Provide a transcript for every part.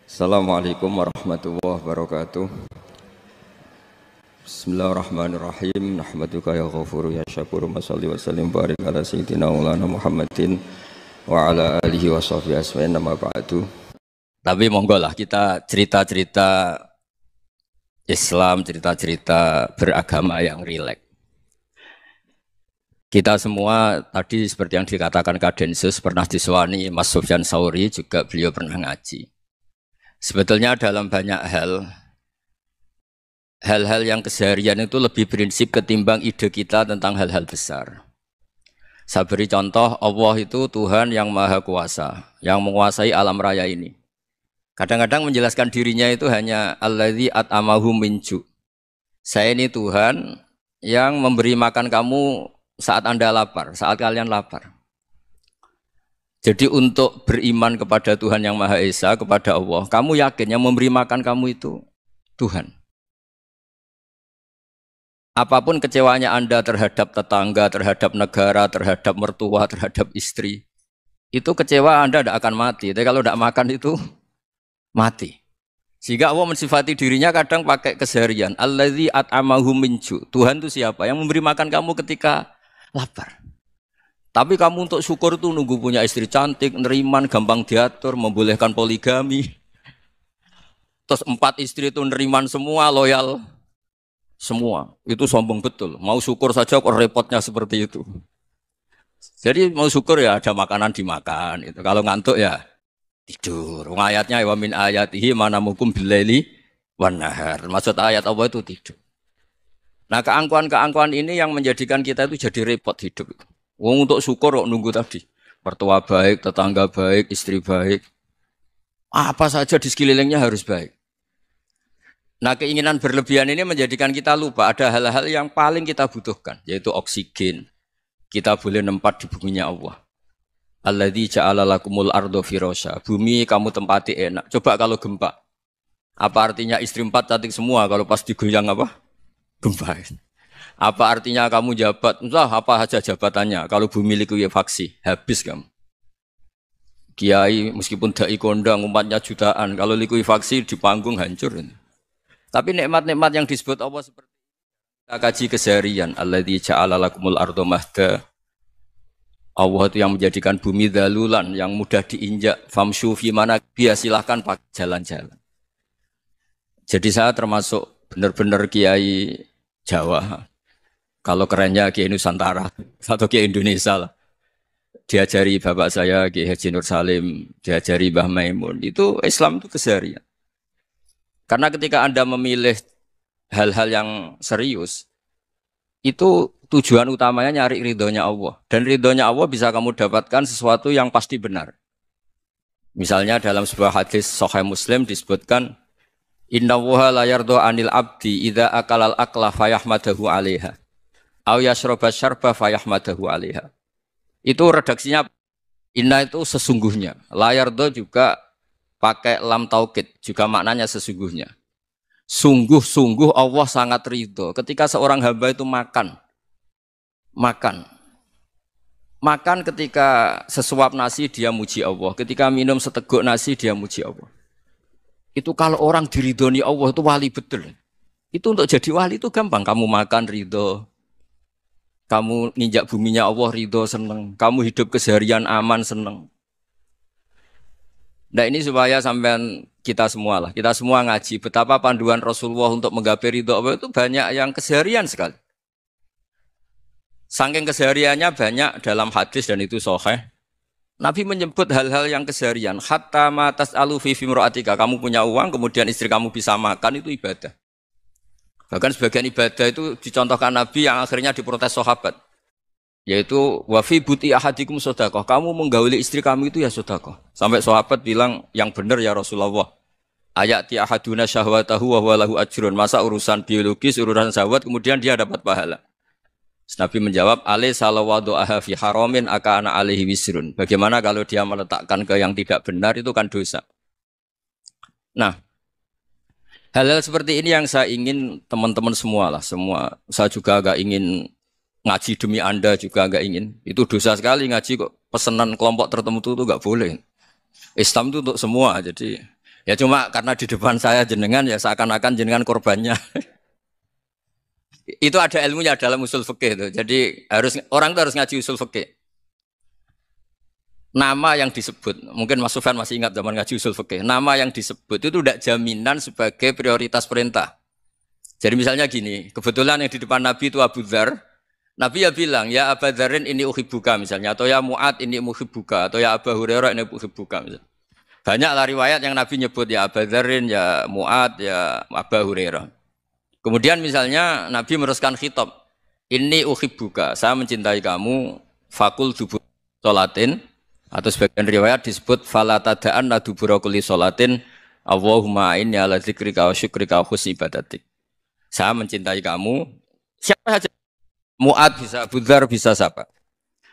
Assalamualaikum warahmatullahi wabarakatuh. Bismillahirrahmanirrahim. Nahmaduka ya ghafuru ya syakuru. Mashalli wa sallim barik ala sayyidina maulana Muhammadin wa ala alihi wa sahbihi asma'in nama ba'du. Tapi monggo lah kita cerita-cerita Islam, cerita-cerita beragama yang rileks. Kita semua tadi seperti yang dikatakan Kadensus pernah disewani Mas Sufyan Sauri, juga beliau pernah ngaji. Sebetulnya dalam banyak hal-hal yang keseharian itu lebih prinsip ketimbang ide kita tentang hal-hal besar. Saya beri contoh, Allah itu Tuhan yang maha kuasa, yang menguasai alam raya ini. Kadang-kadang menjelaskan dirinya itu hanya alladzi at'amahu min ju'. Saya ini Tuhan yang memberi makan kamu saat Anda lapar, saat kalian lapar. Jadi untuk beriman kepada Tuhan yang Maha Esa, kepada Allah, kamu yakin yang memberi makan kamu itu Tuhan. Apapun kecewanya Anda terhadap tetangga, terhadap negara, terhadap mertua, terhadap istri, itu kecewa Anda tidak akan mati. Tapi kalau tidak makan itu mati. Sehingga Allah mensifati dirinya kadang pakai keseharian. Alladzi at'amahu min ju'. Tuhan itu siapa? Yang memberi makan kamu ketika lapar. Tapi kamu untuk syukur itu nunggu punya istri cantik, neriman, gampang diatur, membolehkan poligami. Terus 4 istri itu neriman semua, loyal semua. Itu sombong betul. Mau syukur saja kok repotnya seperti itu. Jadi mau syukur ya ada makanan dimakan. Itu. Kalau ngantuk ya tidur. Ayatnya wa min ayatihi manamukum billaili wan nahar. Maksud ayat Allah itu tidur. Nah keangkuhan-keangkuhan ini yang menjadikan kita itu jadi repot hidup itu. Wong untuk syukur kok nunggu tadi. Mertua baik, tetangga baik, istri baik. Apa saja di sekelilingnya harus baik. Nah keinginan berlebihan ini menjadikan kita lupa ada hal-hal yang paling kita butuhkan. Yaitu oksigen. Kita boleh nempat di buminya Allah. Alladzi ja'ala lakumul ardo firasya. Bumi kamu tempati enak. Coba kalau gempa. Apa artinya istri 4 cantik semua kalau pas digoyang apa? Gempa. Apa artinya kamu jabat? Entah apa saja jabatannya. Kalau bumi likuifaksi, habis kamu. Kiai meskipun dai kondang umatnya jutaan, kalau likuifaksi di panggung hancur. Tapi nikmat-nikmat yang disebut Allah seperti kita kaji keseharian. Alladzi ja'ala lakumul ardo mahda. Allah itu yang menjadikan bumi dalulan, yang mudah diinjak. Famshu fi mana biya silahkan pakai jalan-jalan. Jadi saya termasuk benar-benar kiai Jawa. Kalau kerennya Kiai Nusantara atau Kiai Indonesia lah. Diajari bapak saya Kiai Haji Nur Salim, diajari Mbah Maimun. Itu Islam itu keseharian. Karena ketika Anda memilih hal-hal yang serius, itu tujuan utamanya nyari ridhonya Allah. Dan ridhonya Allah bisa kamu dapatkan sesuatu yang pasti benar. Misalnya dalam sebuah hadis Sahih Muslim disebutkan, Inna wuha la yardo anil abdi idha akalal akla fayahmadahu alaiha. Au yasroba syarba fayahmadahu alaiha. Itu redaksinya inna itu sesungguhnya. Layardo juga pakai lam taukid, juga maknanya sesungguhnya. Sungguh-sungguh Allah sangat ridho ketika seorang hamba itu makan. Makan ketika sesuap nasi dia muji Allah. Ketika minum seteguk nasi dia muji Allah. Itu kalau orang diridhoni Allah itu wali betul. Itu untuk jadi wali itu gampang. Kamu makan ridho. Kamu nginjak buminya Allah ridho seneng. Kamu hidup keseharian aman seneng. Nah ini supaya sampean kita semua lah. Kita semua ngaji betapa panduan Rasulullah untuk menggapai ridho Allah itu banyak yang keseharian sekali. Saking kesehariannya banyak dalam hadis dan itu sahih. Nabi menyebut hal-hal yang keseharian. Hatta ma tas'alu fi fimra'atika. Kamu punya uang kemudian istri kamu bisa makan itu ibadah. Bahkan sebagian ibadah itu dicontohkan Nabi yang akhirnya diprotes sahabat. Yaitu wafi buti ahadikum sodakoh. Kamu menggauli istri kamu itu ya sodakoh. Sampai sahabat bilang yang benar ya Rasulullah. Ayati ahaduna syahwatahu wa huwa lahu ajrun. Masa urusan biologis, urusan syahwat kemudian dia dapat pahala. Nabi menjawab, alai salawadu aha fi haramin akana alaihi wisrun. Bagaimana kalau dia meletakkan ke yang tidak benar itu kan dosa. Nah, hal-hal seperti ini yang saya ingin teman-teman semua lah, semua. Saya juga agak ingin ngaji demi Anda juga agak ingin. Itu dosa sekali ngaji kok pesanan kelompok tertentu itu enggak boleh. Islam itu untuk semua. Jadi Ya cuma karena di depan saya jenengan ya seakan-akan jenengan korbannya. Itu ada ilmunya dalam usul fikih itu. Jadi orang itu harus ngaji usul fikih. Nama yang disebut, mungkin Mas Sufyan masih ingat zaman ngaji usul fikih. Nama yang disebut itu tidak jaminan sebagai prioritas perintah. Jadi misalnya gini, kebetulan yang di depan Nabi itu Abu Dzar. Nabi ya bilang, ya Abu Dzarin ini uhibbuka misalnya, atau ya Mu'ad ini uhibbuka, atau ya Abu Hurairah ini uhibbuka misalnya. Banyaklah riwayat yang Nabi nyebut ya Abu Dzarin, ya Mu'ad, ya Abu Hurairah. Kemudian misalnya Nabi meneruskan khitab, ini uhibbuka, saya mencintai kamu, fakul dubur sholatin, atau sebagian riwayat disebut fala tada'anna dubura kulli sholatin, Allahumma inni ala dzikrika wa syukrika wa husni ibadatik. Saya mencintai kamu, siapa saja. Mu'ad bisa, Abu Dzar bisa siapa.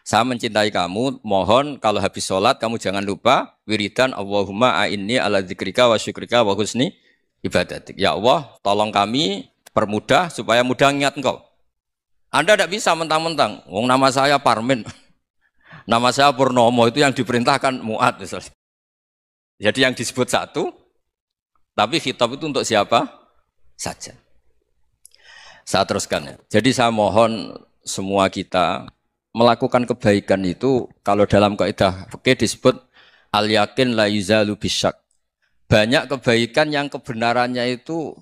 Saya mencintai kamu, mohon kalau habis sholat kamu jangan lupa wiridan Allahumma a'inni ala dzikrika wa syukrika wa husni ibadatik. Ya Allah, tolong kami permudah supaya mudah ingat engkau. Anda tidak bisa mentang-mentang, wong nama saya Parmin, nama saya Purnomo, itu yang diperintahkan Mu'ad misalnya. Jadi yang disebut satu, tapi khitab itu untuk siapa saja. Saya teruskan ya. Jadi saya mohon semua kita melakukan kebaikan itu kalau dalam kaidah fikih disebut al yakin la yuzalu bisyak. Banyak kebaikan yang kebenarannya itu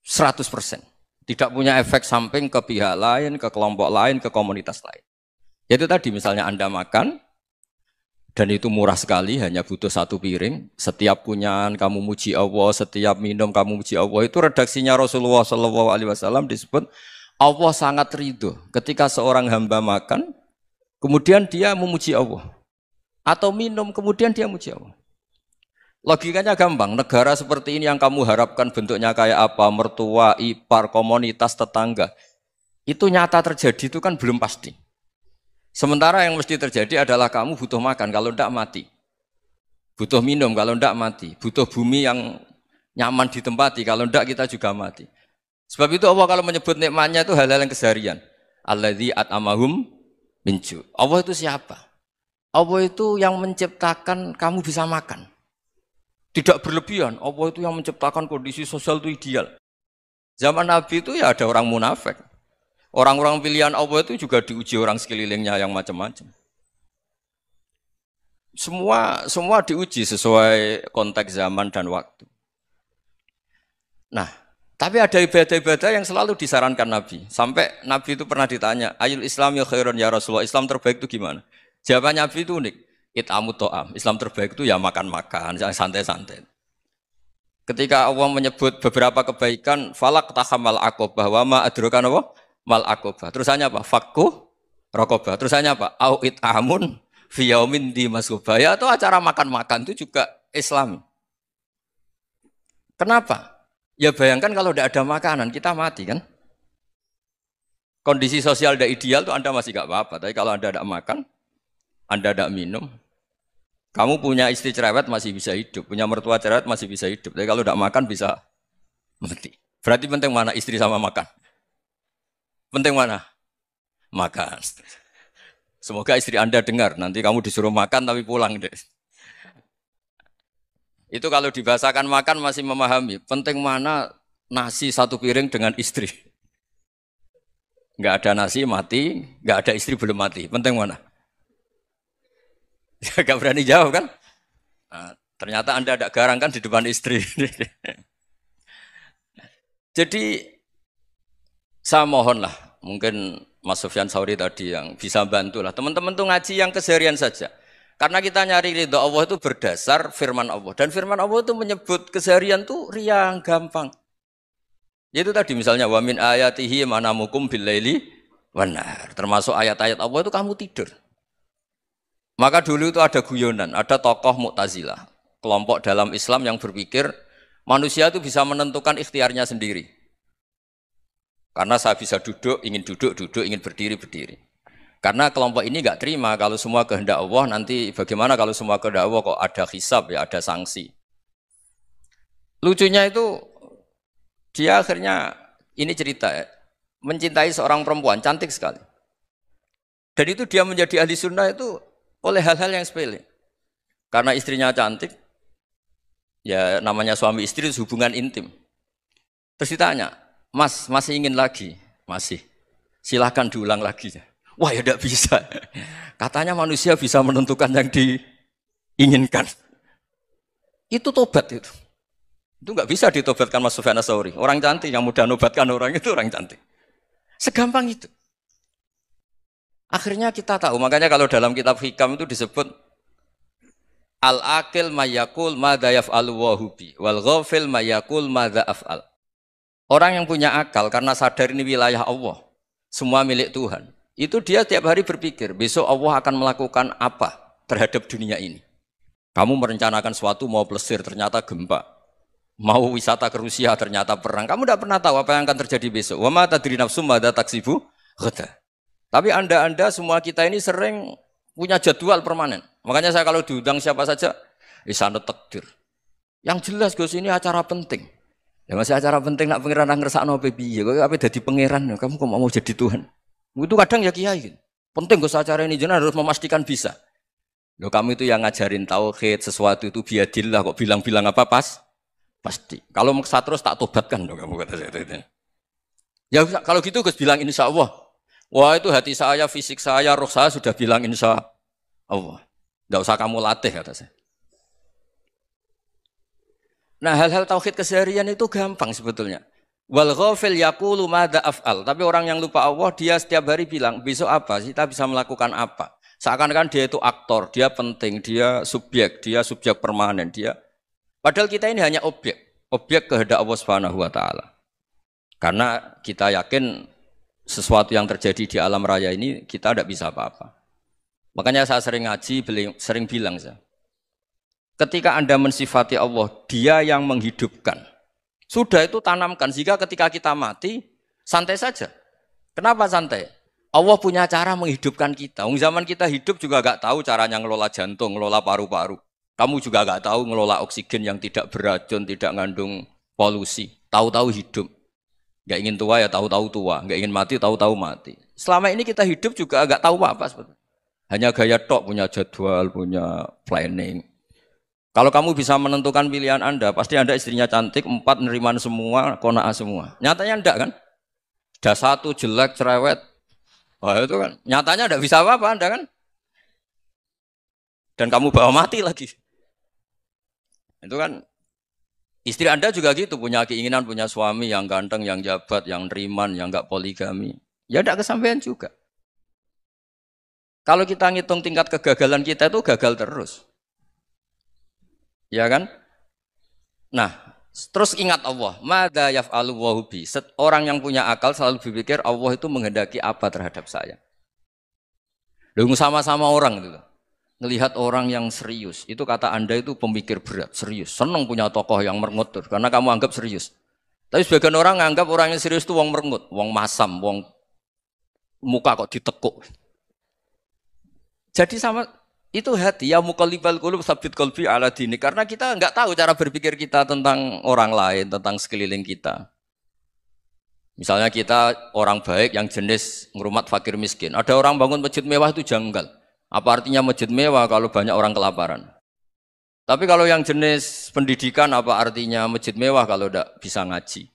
100%. Tidak punya efek samping ke pihak lain, ke kelompok lain, ke komunitas lain. Itu tadi misalnya Anda makan dan itu murah sekali, hanya butuh satu piring. Setiap kunyahan kamu muji Allah, setiap minum kamu muji Allah. Itu redaksinya Rasulullah SAW disebut Allah sangat ridho ketika seorang hamba makan, kemudian dia memuji Allah. Atau minum, kemudian dia muji Allah. Logikanya gampang, negara seperti ini yang kamu harapkan bentuknya kayak apa, mertua, ipar, komunitas, tetangga. Itu nyata terjadi, itu kan belum pasti. Sementara yang mesti terjadi adalah kamu butuh makan, kalau tidak mati. Butuh minum, kalau tidak mati. Butuh bumi yang nyaman ditempati, kalau tidak kita juga mati. Sebab itu Allah kalau menyebut nikmatnya itu hal-hal yang keseharian. Alladzi at'amahum min ju'. Allah itu siapa? Allah itu yang menciptakan kamu bisa makan. Tidak berlebihan, Allah itu yang menciptakan kondisi sosial itu ideal. Zaman Nabi itu ya ada orang munafik. Orang-orang pilihan Allah itu juga diuji orang sekelilingnya yang macam-macam. Semua diuji sesuai konteks zaman dan waktu. Nah, tapi ada ibadah-ibadah yang selalu disarankan Nabi. Sampai Nabi itu pernah ditanya, ayul Islam ya khairun ya Rasulullah, Islam terbaik itu gimana? Jawaban Nabi itu unik. It'amut to'am. Islam terbaik itu ya makan-makan, santai-santai. Ketika Allah menyebut beberapa kebaikan, falak tahamal aqobah, wa ma adrokan apa? Mal aqobah. Terusannya apa? Fakku rokobah. Terusannya apa? Au it'amun fiyaumin di masubaya. Atau acara makan-makan itu juga Islam. Kenapa? Ya bayangkan kalau tidak ada makanan, kita mati kan? Kondisi sosial tidak ideal itu Anda masih gak apa-apa. Tapi kalau Anda tidak makan, Anda tidak minum, kamu punya istri cerewet masih bisa hidup, punya mertua cerewet masih bisa hidup. Tapi kalau tidak makan bisa mati. Berarti penting mana istri sama makan? Penting mana? Makan. Semoga istri Anda dengar, nanti kamu disuruh makan tapi pulang deh. Itu kalau dibahasakan makan masih memahami. Penting mana nasi satu piring dengan istri. Enggak ada nasi mati, enggak ada istri belum mati. Penting mana? Gak berani jawab kan? Nah, ternyata Anda ada garang kan di depan istri. Jadi saya mohonlah, mungkin Mas Sufyan Sauri tadi yang bisa bantulah. Teman-teman tuh ngaji yang keseharian saja. Karena kita nyari ridha Allah itu berdasar firman Allah. Dan firman Allah itu menyebut keseharian tuh riang, gampang. Yaitu tadi misalnya wa min ayatihi manamukum billaili wan nahar. Termasuk ayat-ayat Allah itu kamu tidur. Maka dulu itu ada guyonan, ada tokoh Mu'tazilah, kelompok dalam Islam yang berpikir manusia itu bisa menentukan ikhtiarnya sendiri. Karena saya bisa duduk, ingin berdiri, berdiri. Karena kelompok ini enggak terima kalau semua kehendak Allah, nanti bagaimana kalau semua kehendak Allah kok ada hisab ya, ada sanksi. Lucunya itu dia akhirnya ini cerita ya, mencintai seorang perempuan cantik sekali. Dan itu dia menjadi ahli sunnah itu oleh hal-hal yang sepele. Karena istrinya cantik, Ya namanya suami istri itu hubungan intim. Terus ditanya, Mas, masih ingin lagi? Masih. Silahkan diulang lagi. Wah ya tidak bisa. Katanya manusia bisa menentukan yang diinginkan. Itu tobat itu. Itu nggak bisa ditobatkan Mas Sufyan Ats-Tsauri. Orang cantik yang mudah nobatkan orang itu orang cantik. Segampang itu. Akhirnya kita tahu. Makanya kalau dalam kitab Hikam itu disebut al-akil mayakul madza yaf'alu wa hubi wal ghafil mayakul madza af'al. Orang yang punya akal karena sadar ini wilayah Allah, semua milik Tuhan. Itu dia tiap hari berpikir, besok Allah akan melakukan apa terhadap dunia ini. Kamu merencanakan suatu mau plesir, ternyata gempa. Mau wisata ke Rusia, ternyata perang. Kamu tidak pernah tahu apa yang akan terjadi besok. Wa ma tadri nafsum madza taksibu ghadan. Tapi anda semua kita ini sering punya jadwal permanen. Makanya saya kalau diundang siapa saja, isane takdir. Yang jelas Gus ini acara penting. Ya masih acara penting nak pangeran ngersakno apa piye? Kok ape dadi pangeran? Kamu kok mau jadi Tuhan? Itu kadang ya kiai. Penting Gus acara ini jenengan harus memastikan bisa. Loh kamu itu yang ngajarin tauhid, sesuatu itu biadillah kok bilang-bilang apa pasti. Kalau maksa terus tak tobatkan dong kamu kata saya itu. Ya kalau gitu Gus bilang insya Allah. Wah itu hati saya, fisik saya, roh saya sudah bilang insya Allah. Tidak usah kamu latih kata saya. Nah hal-hal tauhid keseharian itu gampang sebetulnya. Wal ghafil yaqulu madza af'al. Tapi orang yang lupa Allah dia setiap hari bilang besok apa? Kita bisa melakukan apa? Seakan-akan dia itu aktor, dia penting, dia subjek permanen, dia. Padahal kita ini hanya objek kehendak Allah Subhanahu wa taala. Karena kita yakin sesuatu yang terjadi di alam raya ini kita tidak bisa apa-apa. Makanya saya sering ngaji, sering bilang saya. Ketika Anda mensifati Allah, Dia yang menghidupkan. Sudah itu tanamkan sehingga ketika kita mati santai saja. Kenapa santai? Allah punya cara menghidupkan kita. Zaman kita hidup juga gak tahu caranya ngelola jantung, ngelola paru-paru. Kamu juga gak tahu ngelola oksigen yang tidak beracun, tidak ngandung polusi. Tahu-tahu hidup. Gak ingin tua ya tahu-tahu tua, gak ingin mati tahu-tahu mati. Selama ini kita hidup juga gak tahu apa sebetulnya. Hanya gaya tok, punya jadwal, punya planning. Kalau kamu bisa menentukan pilihan Anda, pasti Anda istrinya cantik, 4 neriman semua, kona'ah semua. Nyatanya enggak kan? Ada 1 jelek, cerewet. Wah itu kan, nyatanya enggak bisa apa-apa Anda kan? Dan kamu bawa mati lagi. Itu kan, istri Anda juga gitu, punya keinginan, punya suami yang ganteng, yang jabat, yang neriman, yang enggak poligami. Ya enggak kesampaian juga. Kalau kita ngitung tingkat kegagalan kita itu gagal terus. Ya kan? Nah, terus ingat Allah, madza yaf'alu wa hubi. Orang yang punya akal selalu berpikir Allah itu menghendaki apa terhadap saya. Lalu sama-sama orang itu. Ngelihat orang yang serius, itu kata Anda itu pemikir berat, serius. Senang punya tokoh yang merengut karena kamu anggap serius. Tapi sebagian orang nganggap orang yang serius itu wong merengut, wong masam, wong muka kok ditekuk. Jadi sama itu hati ya muqallibal qulub tsabbit qalbi ala dini, karena kita enggak tahu cara berpikir kita tentang orang lain, tentang sekeliling kita. Misalnya kita orang baik yang jenis ngrumat fakir miskin. Ada orang bangun masjid mewah itu janggal. Apa artinya masjid mewah kalau banyak orang kelaparan? Tapi kalau yang jenis pendidikan apa artinya masjid mewah kalau enggak bisa ngaji?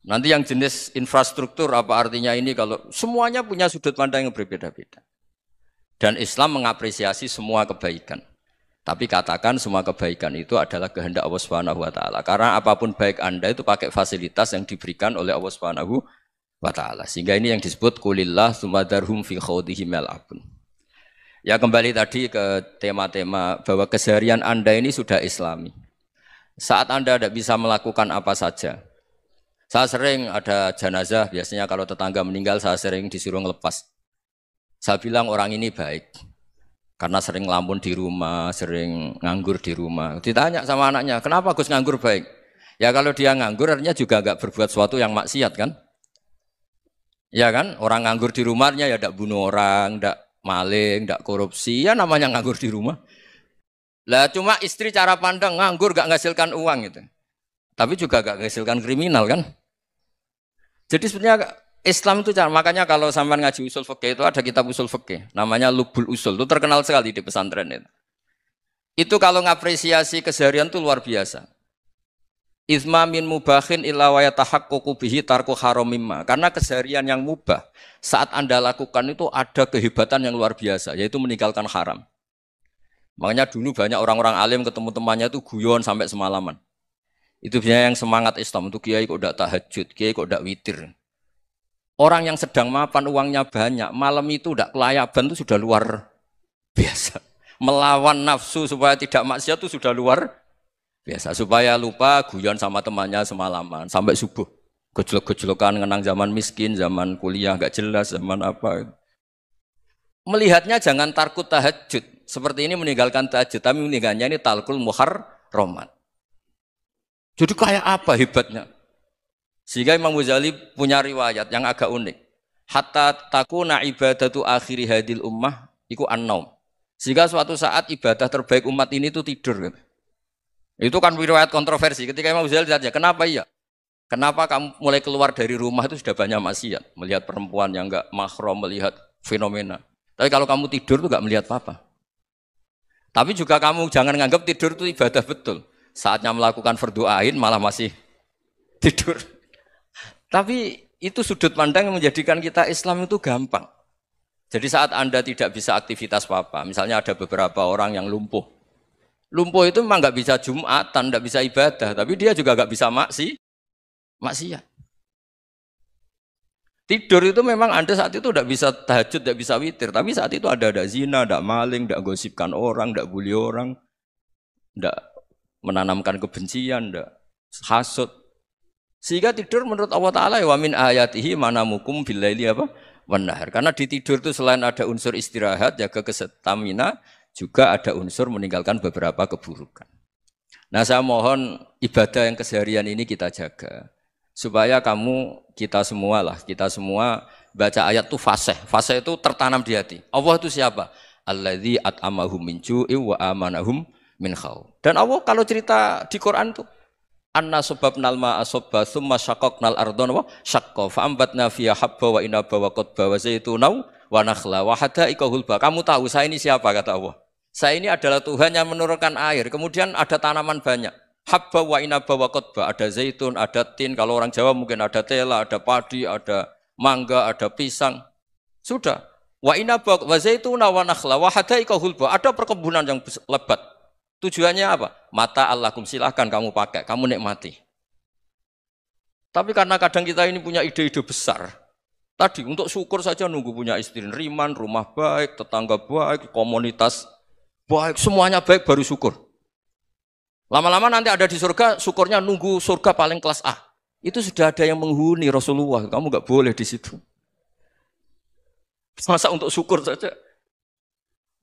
Nanti yang jenis infrastruktur apa artinya ini kalau semuanya punya sudut pandang yang berbeda-beda. Dan Islam mengapresiasi semua kebaikan. Tapi katakan semua kebaikan itu adalah kehendak Allah Subhanahu wa taala. Karena apapun baik Anda itu pakai fasilitas yang diberikan oleh Allah Subhanahu wa taala. Sehingga ini yang disebut qulillah tsumadarhum fi khawdihim yal'abun. Ya kembali tadi ke tema-tema bahwa keseharian Anda ini sudah Islami. Saat Anda tidak bisa melakukan apa saja. Saya sering ada jenazah, biasanya kalau tetangga meninggal saya sering disuruh ngelepas. Saya bilang orang ini baik, karena sering ngelamun di rumah, sering nganggur di rumah. Ditanya sama anaknya, kenapa Gus nganggur baik? Ya kalau dia nganggur artinya juga enggak berbuat sesuatu yang maksiat kan? Ya kan, orang nganggur di rumahnya ya enggak bunuh orang, enggak maling, enggak korupsi, ya namanya nganggur di rumah. Lah cuma istri cara pandang nganggur enggak menghasilkan uang gitu. Tapi juga enggak menghasilkan kriminal kan? Jadi sebenarnya Islam itu makanya kalau sampai ngaji usul fikih itu ada kitab usul fikih namanya Lubul Usul, itu terkenal sekali di pesantren itu. Itu kalau ngapresiasi keseharian itu luar biasa. Izma min mubahin illa wa yatahaqqaqu bihi tarku haramimma. Karena keseharian yang mubah saat Anda lakukan itu ada kehebatan yang luar biasa, yaitu meninggalkan haram. Makanya dulu banyak orang-orang alim ketemu temannya itu guyon sampai semalaman. Itu biasanya yang semangat Islam itu kiai kok tidak tahajud, kiai kok tidak witir. Orang yang sedang mapan uangnya banyak, malam itu tidak kelayaban itu sudah luar biasa. Melawan nafsu supaya tidak maksiat itu sudah luar biasa. Supaya lupa guyon sama temannya semalaman sampai subuh. Gejolok-gejolokan ngenang zaman miskin, zaman kuliah nggak jelas, zaman apa. Melihatnya jangan tarkut tahajud. Seperti ini meninggalkan tahajud, tapi meninggalkannya ini talkul muharramat. Jadi kayak apa hebatnya? Sehingga Imam Ghazali punya riwayat yang agak unik. Hatta takuna ibadatu akhiri hadil ummah iku an-naum. Sehingga suatu saat ibadah terbaik umat ini itu tidur. Itu kan riwayat kontroversi. Ketika Imam Ghazali ditanya, kenapa iya? Kenapa kamu mulai keluar dari rumah itu sudah banyak maksiat? Melihat perempuan yang enggak mahram, melihat fenomena. Tapi kalau kamu tidur itu enggak melihat apa-apa. Tapi juga kamu jangan menganggap tidur itu ibadah betul. Saatnya melakukan fardhu ain malah masih tidur. Tapi itu sudut pandang yang menjadikan kita Islam itu gampang. Jadi saat Anda tidak bisa aktivitas apa-apa, misalnya ada beberapa orang yang lumpuh. Lumpuh itu memang nggak bisa Jumatan, nggak bisa ibadah, tapi dia juga nggak bisa maksiat. Tidur itu memang Anda saat itu tidak bisa tahajud, tidak bisa witir, tapi saat itu ada zina, ada maling, tidak gosipkan orang, tidak bully orang, tidak menanamkan kebencian, tidak hasud. Sehingga tidur menurut Allah Ta'ala wa min ayatihi manamukum billaili apa? Wan-nahar. Karena di tidur itu selain ada unsur istirahat, jaga kestamina, juga ada unsur meninggalkan beberapa keburukan. Nah saya mohon ibadah yang keseharian ini kita jaga. Supaya kita semua baca ayat itu fasih. Fasih itu tertanam di hati. Allah itu siapa? Alladzi at'amahum min ju'i wa amanahum min khauf. Dan Allah kalau cerita di Quran itu anna sababnal ma'a sabba tsumma syaqqaqnal ardha wa syaqqa fa ambatna fiha habba wa inaba wa qadba wa zaituna wa nakhla wa hada'iqa hulba. Kamu tahu saya ini siapa kata Allah? Saya ini adalah Tuhan yang menurunkan air, kemudian ada tanaman banyak. Habba wa inaba wa qadba, ada zaitun, ada tin, kalau orang Jawa mungkin ada tela, ada padi, ada mangga, ada pisang. Sudah. Wa inaba wa zaituna wa nakhla wa hada'iqa hulba, ada perkebunan yang lebat. Tujuannya apa? Mata Allahkum, silahkan kamu pakai, kamu nikmati. Tapi karena kadang kita ini punya ide-ide besar. Tadi untuk syukur saja nunggu punya istri riman, rumah baik, tetangga baik, komunitas baik, semuanya baik baru syukur. Lama-lama nanti ada di surga, syukurnya nunggu surga paling kelas A. Itu sudah ada yang menghuni Rasulullah, kamu nggak boleh di situ. Masa untuk syukur saja?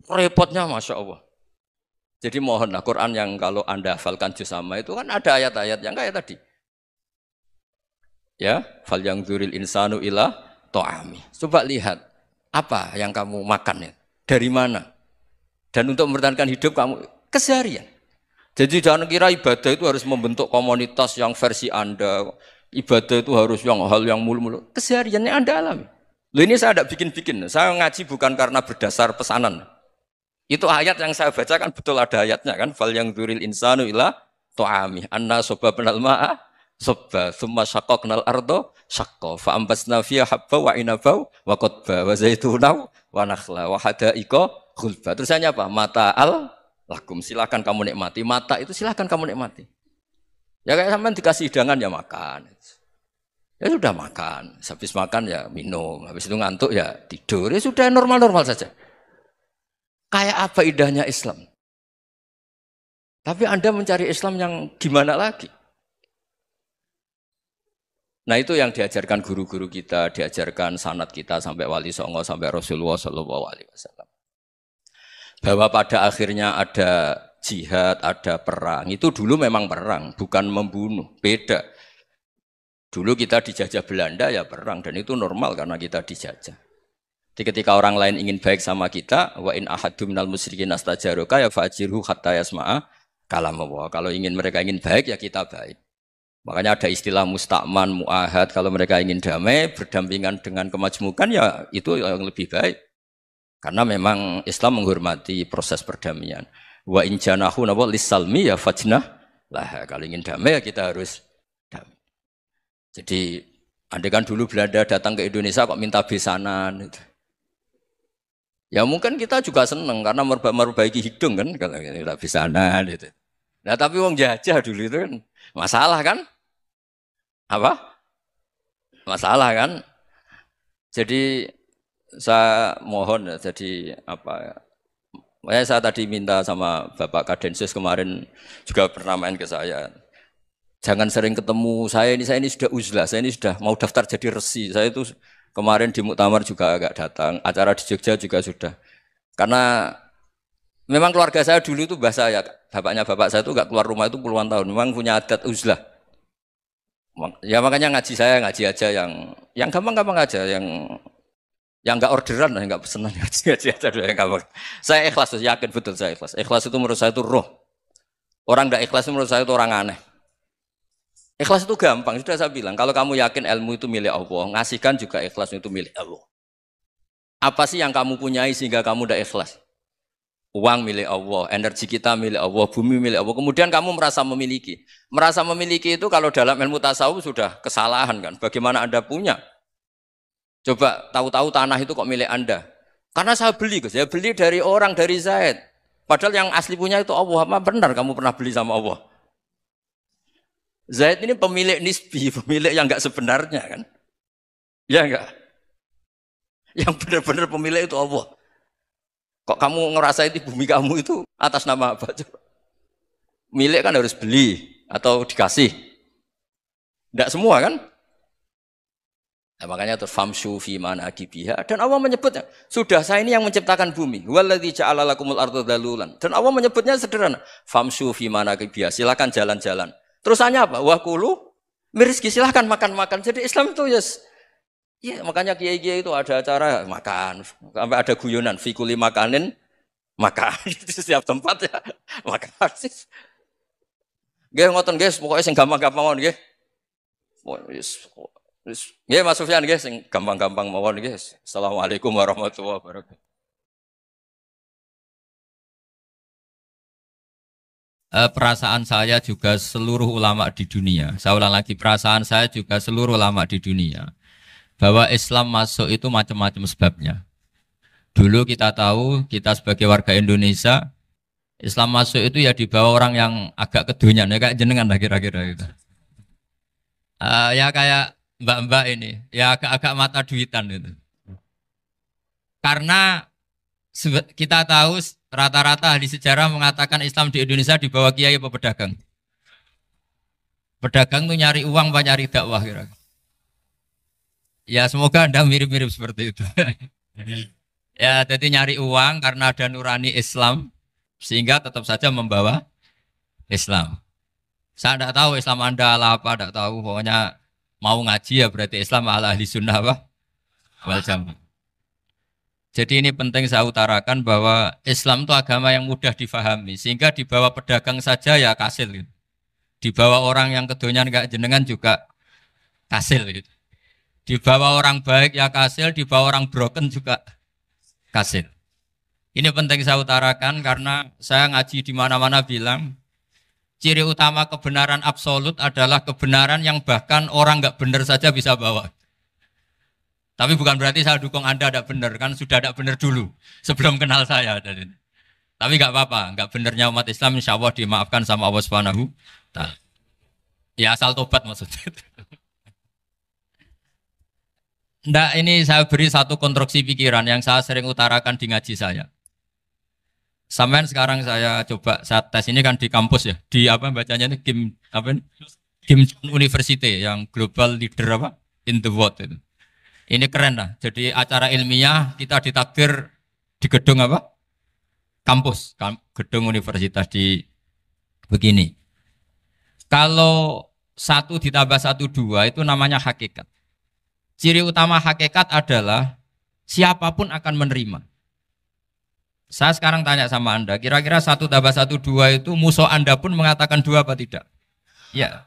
Repotnya Masya Allah. Jadi mohonlah Quran yang kalau Anda hafalkan juz amma itu kan ada ayat-ayat yang kayak tadi. Ya, fal yang dzuril insanu ila ta'ami. Coba lihat apa yang kamu makan ya. Dari mana? Dan untuk mempertahankan hidup kamu keseharian. Jadi jangan kira ibadah itu harus membentuk komunitas yang versi Anda. Ibadah itu harus hal yang mulu-mulu. Kesehariannya Anda alami. Loh ini saya tidak bikin-bikin. Saya ngaji bukan karena berdasar pesanan. Itu ayat yang saya baca kan betul ada ayatnya kan. Fal yang dzuril insanu ila ta'ami. Anna sababnal ma'a sabba tsumma syaqqaqnal arda syaqqa fa ambasna fiha habba wa inaba wa qadba wa zaituna wa nakhla wa hada'iqa ghulba. Terusannya apa? Mata'al lakum, silakan kamu nikmati. Mata itu silakan kamu nikmati. Ya kayak sampean dikasih hidangan ya makan. Ya sudah makan. Habis makan ya minum. Habis itu ngantuk ya tidur. Ya sudah normal-normal saja. Kayak apa indahnya Islam. Tapi Anda mencari Islam yang gimana lagi? Nah itu yang diajarkan guru-guru kita, diajarkan sanad kita sampai Wali Songo, sampai Rasulullah SAW. Bahwa pada akhirnya ada jihad, ada perang. Itu dulu memang perang, bukan membunuh. Beda. Dulu kita dijajah Belanda ya perang, dan itu normal karena kita dijajah. Jadi ketika orang lain ingin baik sama kita, wa in ahadum minal musyrikin astajaroka ya fa'jirhu hatta yasma'a kalam Allah. Kalau mereka ingin baik ya kita baik. Makanya ada istilah musta'man, mu'ahad. Kalau mereka ingin damai, berdampingan dengan kemajmukan ya itu yang lebih baik. Karena memang Islam menghormati proses perdamaian. Wa in janahu napa lisalmi ya fajnah lah. Kalau ingin damai ya kita harus damai. Jadi andai kan dulu Belanda datang ke Indonesia kok minta besanan gitu. Ya mungkin kita juga seneng karena memperbaiki hidung kan kalau minta besanan gitu. Nah tapi wong jajah dulu itu kan masalah kan? Apa? Masalah kan? Jadi saya mohon ya, jadi apa? Saya tadi minta sama Bapak Kadensus kemarin juga pernah main ke saya. Jangan sering ketemu saya ini sudah uzlah, saya ini sudah mau daftar jadi resi. Saya itu kemarin di muktamar juga agak datang, acara di Jogja juga sudah. Karena memang keluarga saya dulu itu bahasa ya, bapaknya bapak saya itu enggak keluar rumah itu puluhan tahun. Memang punya adat uzlah. Ya makanya ngaji saya ngaji aja yang gampang-gampang aja, yang enggak orderan, enggak pesenan ngaji aja dulu yang gampang. Saya ikhlas, yakin betul saya ikhlas. Ikhlas itu menurut saya itu roh. Orang enggak ikhlas menurut saya itu orang aneh. Ikhlas itu gampang, sudah saya bilang. Kalau kamu yakin ilmu itu milik Allah, ngasihkan juga ikhlas itu milik Allah. Apa sih yang kamu punyai sehingga kamu tidak ikhlas? Uang milik Allah, energi kita milik Allah, bumi milik Allah. Kemudian kamu merasa memiliki. Merasa memiliki itu kalau dalam ilmu tasawuf sudah kesalahan kan. Bagaimana Anda punya? Coba tahu-tahu tanah itu kok milik Anda. Karena saya beli, Gus. Saya beli dari orang, dari Zaid. Padahal yang asli punya itu Allah. Apa benar kamu pernah beli sama Allah? Zaid ini pemilik nisbi, pemilik yang enggak sebenarnya kan? Ya enggak? Yang benar-benar pemilik itu Allah. Kok kamu ngerasa itu bumi kamu itu atas nama apa? Milik kan harus beli atau dikasih. Enggak semua kan? Nah, makanya terus famshu fi manakibiha. Dan Allah menyebutnya, sudah saya ini yang menciptakan bumi. Waladzi ja'ala lakumul arda dalulan. Dan Allah menyebutnya sederhana, famshu fi manakibiha. Silakan jalan-jalan. Terusannya apa? Wakulu mirizki, silahkan makan-makan. Jadi Islam itu ya makanya kiai-kiai itu ada acara makan, sampai ada guyonan fikuli makanin makan di setiap tempat ya makan. Nggih ngoten guys, pokoknya sing gampang-gampang mawon nggih. Nggih Mas Sufyan nggih sing gampang-gampang mawon nggih. Assalamualaikum warahmatullahi wabarakatuh. Perasaan saya juga seluruh ulama di dunia. Saya ulang lagi, perasaan saya juga seluruh ulama di dunia. Bahwa Islam masuk itu macam-macam sebabnya. Dulu kita tahu, kita sebagai warga Indonesia, Islam masuk itu ya dibawa orang yang agak kedonyan, ya kayak jenengan lah kira-kira gitu. Ya kayak mbak-mbak ini, ya agak-agak mata duitan gitu. Karena kita tahu rata-rata ahli sejarah mengatakan Islam di Indonesia dibawa kiai apa pedagang. Pedagang tuh nyari uang apa nyari dakwah kira. Ya semoga Anda mirip-mirip seperti itu. Ya jadi nyari uang karena ada nurani Islam sehingga tetap saja membawa Islam. Saya tidak tahu Islam Anda ala apa, tidak tahu. Pokoknya mau ngaji ya berarti Islam ala ahli sunnah apa? Wal jamaah. Jadi ini penting saya utarakan bahwa Islam itu agama yang mudah difahami. Sehingga dibawa pedagang saja ya kasil gitu. Dibawa orang yang kedonyan gak jenengan juga kasil gitu. Dibawa orang baik ya kasil, dibawa orang broken juga kasil. Ini penting saya utarakan karena saya ngaji di mana-mana bilang ciri utama kebenaran absolut adalah kebenaran yang bahkan orang gak benar saja bisa bawa. Tapi bukan berarti saya dukung Anda tidak benar, kan sudah tidak benar dulu sebelum kenal saya. Tapi nggak apa-apa, nggak benarnya umat Islam insya Allah dimaafkan sama Allah Subhanahu Ta'ala. Ya asal tobat maksudnya. Nggak, ini saya beri satu konstruksi pikiran yang saya sering utarakan di ngaji saya. Sampai sekarang saya coba, saya tes ini kan di kampus ya, di apa bacanya ini Kim University yang global leader apa in the world itu. Ini keren lah. Jadi acara ilmiah kita ditakdir di gedung apa? Kampus, gedung universitas di begini. Kalau 1 ditambah 1 2 itu namanya hakikat. Ciri utama hakikat adalah siapapun akan menerima. Saya sekarang tanya sama Anda, kira-kira 1 tambah 1 2 itu musuh Anda pun mengatakan 2 apa tidak? Ya.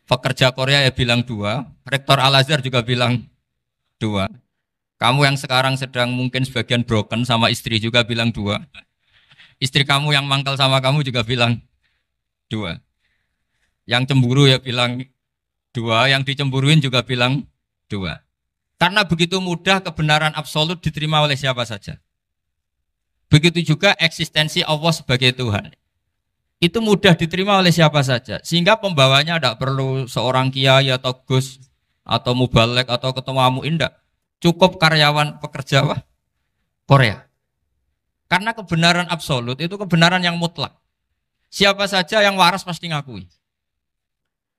Pekerja Korea ya bilang 2, rektor Al-Azhar juga bilang 2. Kamu yang sekarang sedang mungkin sebagian broken sama istri juga bilang 2. Istri kamu yang mangkal sama kamu juga bilang dua. Yang cemburu ya bilang dua, yang dicemburuin juga bilang dua. Karena begitu mudah kebenaran absolut diterima oleh siapa saja. Begitu juga eksistensi Allah sebagai Tuhan. Itu mudah diterima oleh siapa saja. Sehingga pembawanya tidak perlu seorang kiai atau gus atau mubalek atau ketua muin, tidak. Cukup karyawan pekerja Korea. Karena kebenaran absolut itu kebenaran yang mutlak. Siapa saja yang waras pasti ngakui.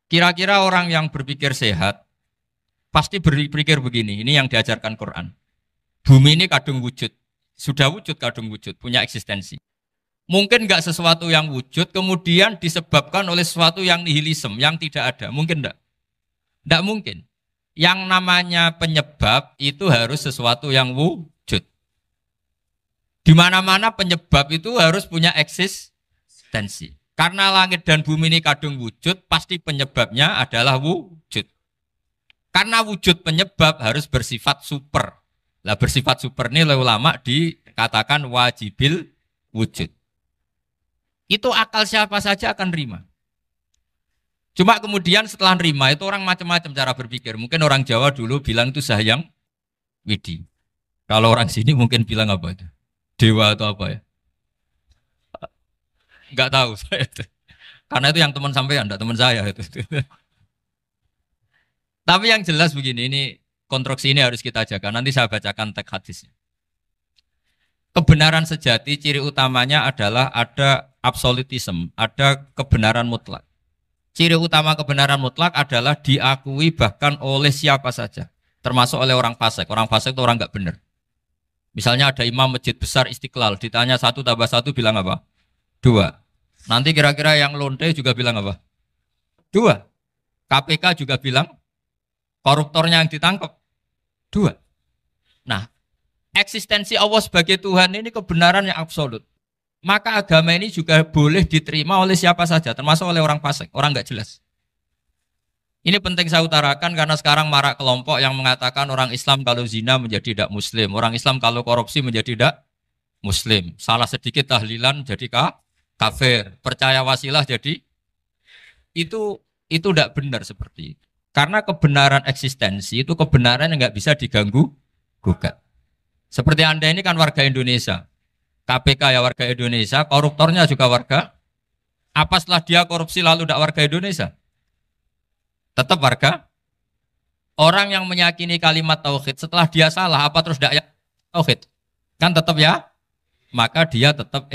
Kira-kira orang yang berpikir sehat pasti berpikir begini, ini yang diajarkan Quran. Bumi ini kadung wujud. Sudah wujud kadung wujud, punya eksistensi. Mungkin nggak sesuatu yang wujud, kemudian disebabkan oleh sesuatu yang nihilisme, yang tidak ada. Mungkin enggak? Enggak mungkin. Yang namanya penyebab itu harus sesuatu yang wujud. Di mana-mana penyebab itu harus punya eksistensi. Karena langit dan bumi ini kadung wujud, pasti penyebabnya adalah wujud. Karena wujud penyebab harus bersifat super. Lah bersifat super ini oleh ulama dikatakan wajibil wujud. Itu akal siapa saja akan nerima. Cuma kemudian setelah nerima itu orang macam-macam cara berpikir. Mungkin orang Jawa dulu bilang itu Sahyang Widi. Kalau orang sini mungkin bilang apa itu? Dewa atau apa ya? Enggak tahu saya itu. Karena itu yang teman sampean, enggak teman saya itu. Tapi yang jelas begini, ini konstruksi ini harus kita jaga. Nanti saya bacakan teks hadisnya. Kebenaran sejati ciri utamanya adalah ada absolutisme, ada kebenaran mutlak. Ciri utama kebenaran mutlak adalah diakui bahkan oleh siapa saja, termasuk oleh orang fasik. Orang fasik itu orang nggak benar. Misalnya ada imam masjid besar Istiqlal, ditanya 1 tambah 1 bilang apa? 2. Nanti kira-kira yang lonte juga bilang apa? 2. KPK juga bilang koruptornya yang ditangkap 2. Nah, eksistensi Allah sebagai Tuhan ini kebenaran yang absolut. Maka agama ini juga boleh diterima oleh siapa saja, termasuk oleh orang fasik, orang nggak jelas. Ini penting saya utarakan karena sekarang marak kelompok yang mengatakan orang Islam kalau zina menjadi tidak muslim, orang Islam kalau korupsi menjadi tidak muslim. Salah sedikit tahlilan jadi kafir, percaya wasilah jadi itu tidak benar seperti itu. Karena kebenaran eksistensi itu kebenaran yang nggak bisa diganggu gugat. Seperti Anda ini kan warga Indonesia. KPK ya warga Indonesia, koruptornya juga warga. Apa setelah dia korupsi lalu tidak warga Indonesia? Tetap warga. Orang yang meyakini kalimat tauhid setelah dia salah, apa terus tidak tauhid? Kan tetap ya. Maka dia tetap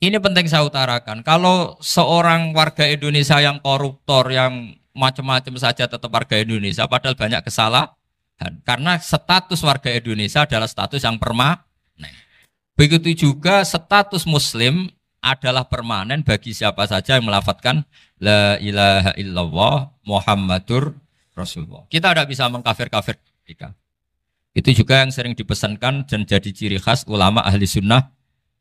Ini penting saya utarakan. Kalau seorang warga Indonesia yang koruptor, yang macam-macam saja tetap warga Indonesia, padahal banyak kesalahan. Karena status warga Indonesia adalah status yang permanen. Begitu juga status muslim adalah permanen bagi siapa saja yang melafadzkan la ilaha illallah Muhammadur Rasulullah. Kita tidak bisa mengkafir-kafir mereka. Itu juga yang sering dipesankan dan jadi ciri khas ulama ahli sunnah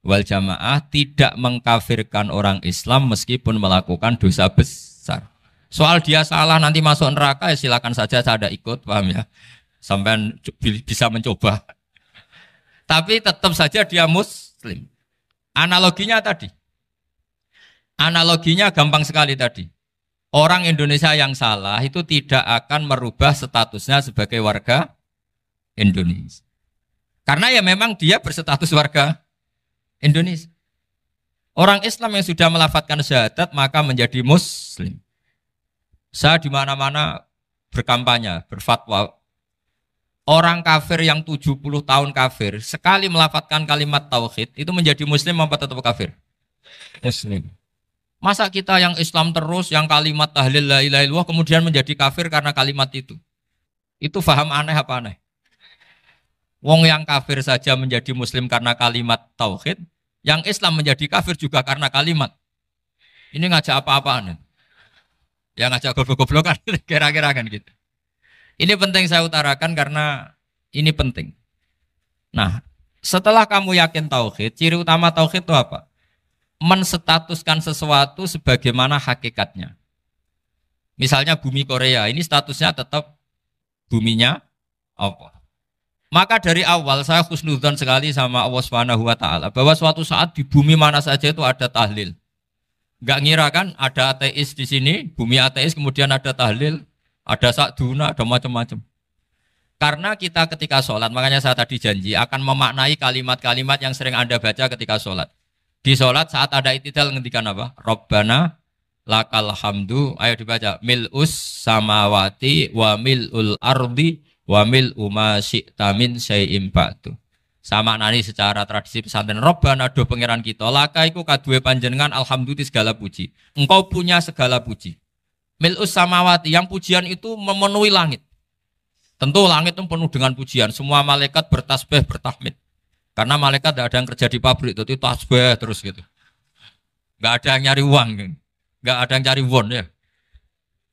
wal jamaah, tidak mengkafirkan orang Islam meskipun melakukan dosa besar. Soal dia salah nanti masuk neraka ya silakan saja, saya ada ikut, paham ya? Sampai bisa mencoba. Tapi tetap saja dia muslim. Analoginya tadi. Analoginya gampang sekali tadi. Orang Indonesia yang salah itu tidak akan merubah statusnya sebagai warga Indonesia. Karena ya memang dia berstatus warga Indonesia. Orang Islam yang sudah melafadzkan syahadat maka menjadi muslim. Saya di mana-mana berkampanye, berfatwa. Orang kafir yang 70 tahun kafir, sekali melafadzkan kalimat tauhid, itu menjadi muslim apa tetap kafir? Muslim. Masa kita yang Islam terus, yang kalimat tahlil la ilaha illallah, kemudian menjadi kafir karena kalimat itu? Itu faham aneh apa aneh? Wong yang kafir saja menjadi muslim karena kalimat tauhid, yang Islam menjadi kafir juga karena kalimat. Ini ngajak apa-apaan? Ya ngajak goblok-goblokan, kira-kira kan gitu. Ini penting saya utarakan karena ini penting. Nah, setelah kamu yakin tauhid, ciri utama tauhid itu apa? Menstatuskan sesuatu sebagaimana hakikatnya. Misalnya bumi Korea, ini statusnya tetap buminya Allah. Maka dari awal saya husnudzon sekali sama Allah Subhanahu wa taala bahwa suatu saat di bumi mana saja itu ada tahlil. Enggak ngira kan ada ateis di sini, bumi ateis kemudian ada tahlil, ada sakduna, ada macam-macam. Karena kita ketika sholat, makanya saya tadi janji akan memaknai kalimat-kalimat yang sering Anda baca ketika sholat. Di sholat saat ada itidal ngendikan apa? Rabbana lakal hamdu, ayo dibaca, mil'us samawati wa mil'ul ardi wa mil'u ma syi'ta min syai'im ba'du. Sama nani secara tradisi pesantren, Rabbana do pangeran kita, laka iku kaduwe panjenengan alhamdulillah segala puji. Engkau punya segala puji. Mil'us samawati, yang pujian itu memenuhi langit. Tentu langit itu penuh dengan pujian. Semua malaikat bertasbih, bertahmid. Karena malaikat tidak ada yang kerja di pabrik, itu tasbih terus gitu. Nggak ada yang nyari uang, nggak ada yang cari won ya.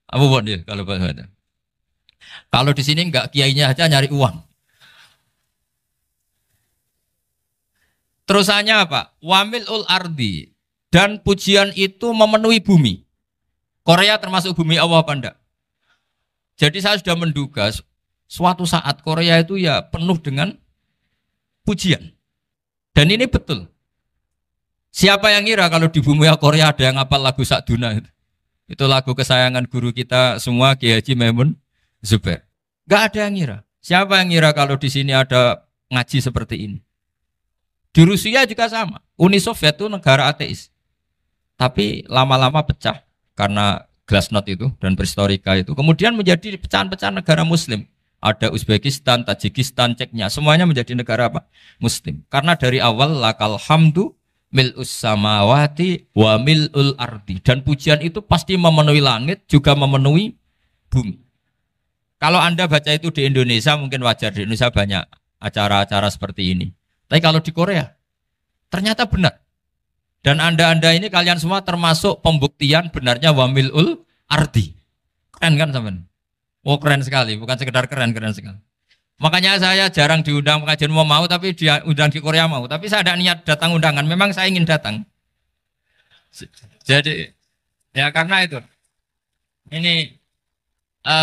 Apa won ya kalau bahasa? Kalau di sini nggak kiainya aja nyari uang. Terusannya apa? Wamil ul ardi, dan pujian itu memenuhi bumi. Korea termasuk bumi Allah apa enggak? Jadi saya sudah menduga suatu saat Korea itu ya penuh dengan pujian. Dan ini betul. Siapa yang ngira kalau di bumi Korea ada yang hafal lagu Sakduna itu? Itu lagu kesayangan guru kita semua, Kiai Haji Maimun Zubair. Gak ada yang ngira. Siapa yang ngira kalau di sini ada ngaji seperti ini? Di Rusia juga sama. Uni Soviet itu negara ateis. Tapi lama-lama pecah karena glasnost itu dan perestorika itu. Kemudian menjadi pecahan-pecahan negara muslim. Ada Uzbekistan, Tajikistan, Ceknya, semuanya menjadi negara apa? Muslim. Karena dari awal lakal hamdu mil'us samawati wa mil'ul ardi. Dan pujian itu pasti memenuhi langit, juga memenuhi bumi. Kalau Anda baca itu di Indonesia, mungkin wajar. Di Indonesia banyak acara-acara seperti ini. Tapi kalau di Korea, ternyata benar. Dan Anda ini kalian semua termasuk pembuktian benarnya wa mil'ul ardi. Keren kan teman? Oh keren sekali, bukan sekedar keren, keren sekali. Makanya saya jarang diundang pengajian mau, tapi diundang di Korea mau. Tapi saya ada niat datang undangan, memang saya ingin datang. Jadi, ya karena itu. Ini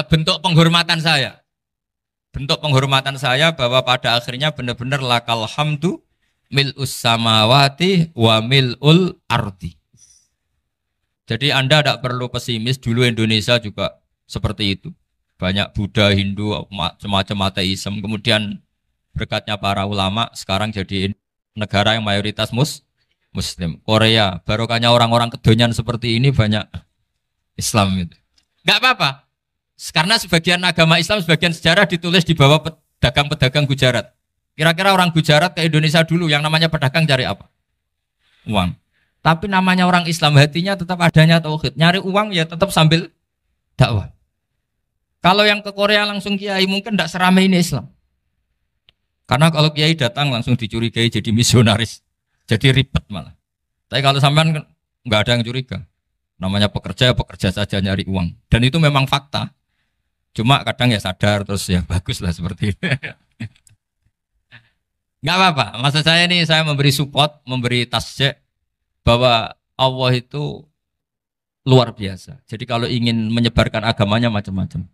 bentuk penghormatan saya. Bentuk penghormatan saya bahwa pada akhirnya benar-benar lakal hamdu mil'us samawati wa mil'ul ardi. Jadi Anda tidak perlu pesimis, dulu Indonesia juga seperti itu. Banyak Buddha, Hindu, semacam ateisme. Kemudian berkatnya para ulama sekarang jadi negara yang mayoritas Muslim. Korea, barokahnya orang-orang kedonyan seperti ini banyak Islam itu. Enggak apa-apa. Karena sebagian agama Islam, sebagian sejarah ditulis di bawah pedagang-pedagang Gujarat. Kira-kira orang Gujarat ke Indonesia dulu yang namanya pedagang cari apa? Uang. Tapi namanya orang Islam, hatinya tetap adanya tauhid. Nyari uang ya tetap sambil dakwah. Kalau yang ke Korea langsung kiai mungkin tidak seramai ini Islam. Karena kalau kiai datang langsung dicurigai jadi misionaris. Jadi ribet malah. Tapi kalau sampean nggak ada yang curiga. Namanya pekerja, pekerja saja nyari uang. Dan itu memang fakta. Cuma kadang ya sadar terus ya bagus lah seperti itu. Nggak apa-apa. Maksud saya ini saya memberi support, memberi tasjek bahwa Allah itu luar biasa. Jadi kalau ingin menyebarkan agamanya macam-macam.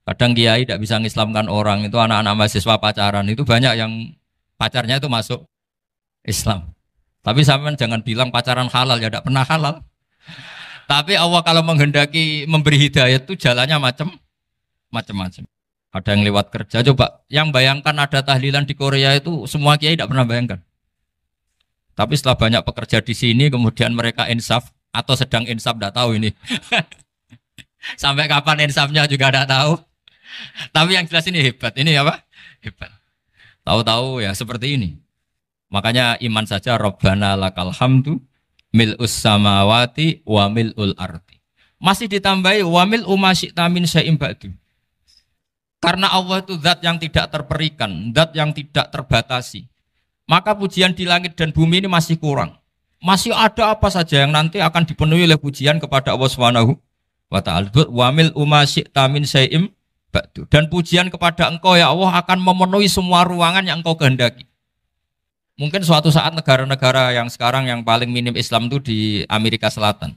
Kadang kiai tidak bisa mengislamkan orang, itu anak-anak mahasiswa pacaran, itu banyak yang pacarnya itu masuk Islam. Tapi sampean jangan bilang pacaran halal, ya tidak pernah halal. Tapi Allah kalau menghendaki memberi hidayah itu jalannya macam-macam. Ada yang lewat kerja, coba yang bayangkan ada tahlilan di Korea itu semua kiai tidak pernah bayangkan. Tapi setelah banyak pekerja di sini, kemudian mereka insaf atau sedang insaf, tidak tahu ini. Sampai kapan insafnya juga tidak tahu. Tapi yang jelas ini hebat. Ini apa? Hebat. Tahu-tahu ya seperti ini. Makanya iman saja Rabbana lakal hamdu mil'us samawati wa mil'ul ardi. Masih ditambahi wa mil'u ma syi'ta min syai'im ba'du. Karena Allah itu zat yang tidak terperikan, zat yang tidak terbatasi. Maka pujian di langit dan bumi ini masih kurang. Masih ada apa saja yang nanti akan dipenuhi oleh pujian kepada Allah Subhanahu wa ta'ala. Wa mil'u ma syi'ta min syai'im ba'du. Dan pujian kepada Engkau ya Allah akan memenuhi semua ruangan yang Engkau kehendaki. Mungkin suatu saat negara-negara yang sekarang yang paling minim Islam itu di Amerika Selatan.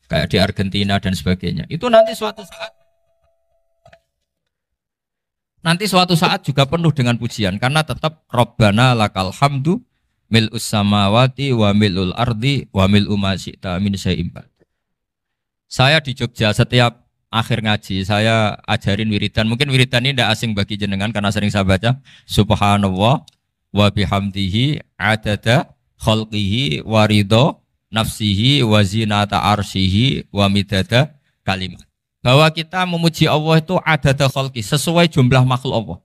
Kayak di Argentina dan sebagainya. Itu nanti suatu saat Nanti suatu saat juga penuh dengan pujian karena tetap Rabbana lakal hamdu mil'us samawati wa mil'ul ardi wa mil'u ma syi'ta min syai'in ba'd. Saya di Jogja setiap akhir ngaji saya ajarin wiridan. Mungkin wiridan ini tidak asing bagi jenengan karena sering saya baca. Subhanallah wa bihamdihi adada khalqihi wa ridho nafsihi wa zinata arsyihi wa midada kalimat. Bahwa kita memuji Allah itu adada khalqi, sesuai jumlah makhluk Allah.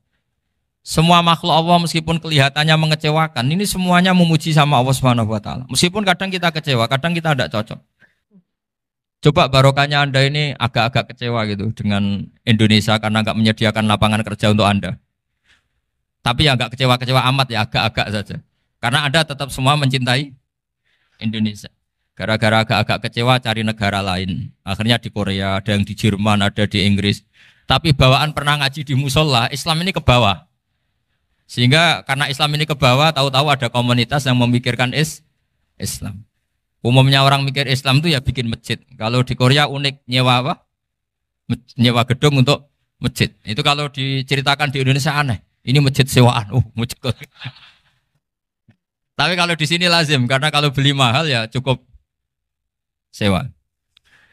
Semua makhluk Allah meskipun kelihatannya mengecewakan, ini semuanya memuji sama Allah Subhanahu wa taala. Meskipun kadang kita kecewa, kadang kita tidak cocok. Coba barokahnya Anda ini agak-agak kecewa gitu dengan Indonesia karena nggak menyediakan lapangan kerja untuk Anda. Tapi ya nggak kecewa-kecewa amat ya, agak-agak saja. Karena Anda tetap semua mencintai Indonesia. Gara-gara agak-agak kecewa cari negara lain. Akhirnya di Korea, ada yang di Jerman, ada di Inggris. Tapi bawaan pernah ngaji di musola, Islam ini ke bawah. Sehingga karena Islam ini ke bawah, tahu-tahu ada komunitas yang memikirkan Islam. Umumnya orang mikir Islam itu ya bikin masjid. Kalau di Korea unik, nyewa apa? Nyewa gedung untuk masjid. Itu kalau diceritakan di Indonesia aneh. Ini masjid sewaan. Masjid. Tapi kalau di sini lazim karena kalau beli mahal ya cukup sewa.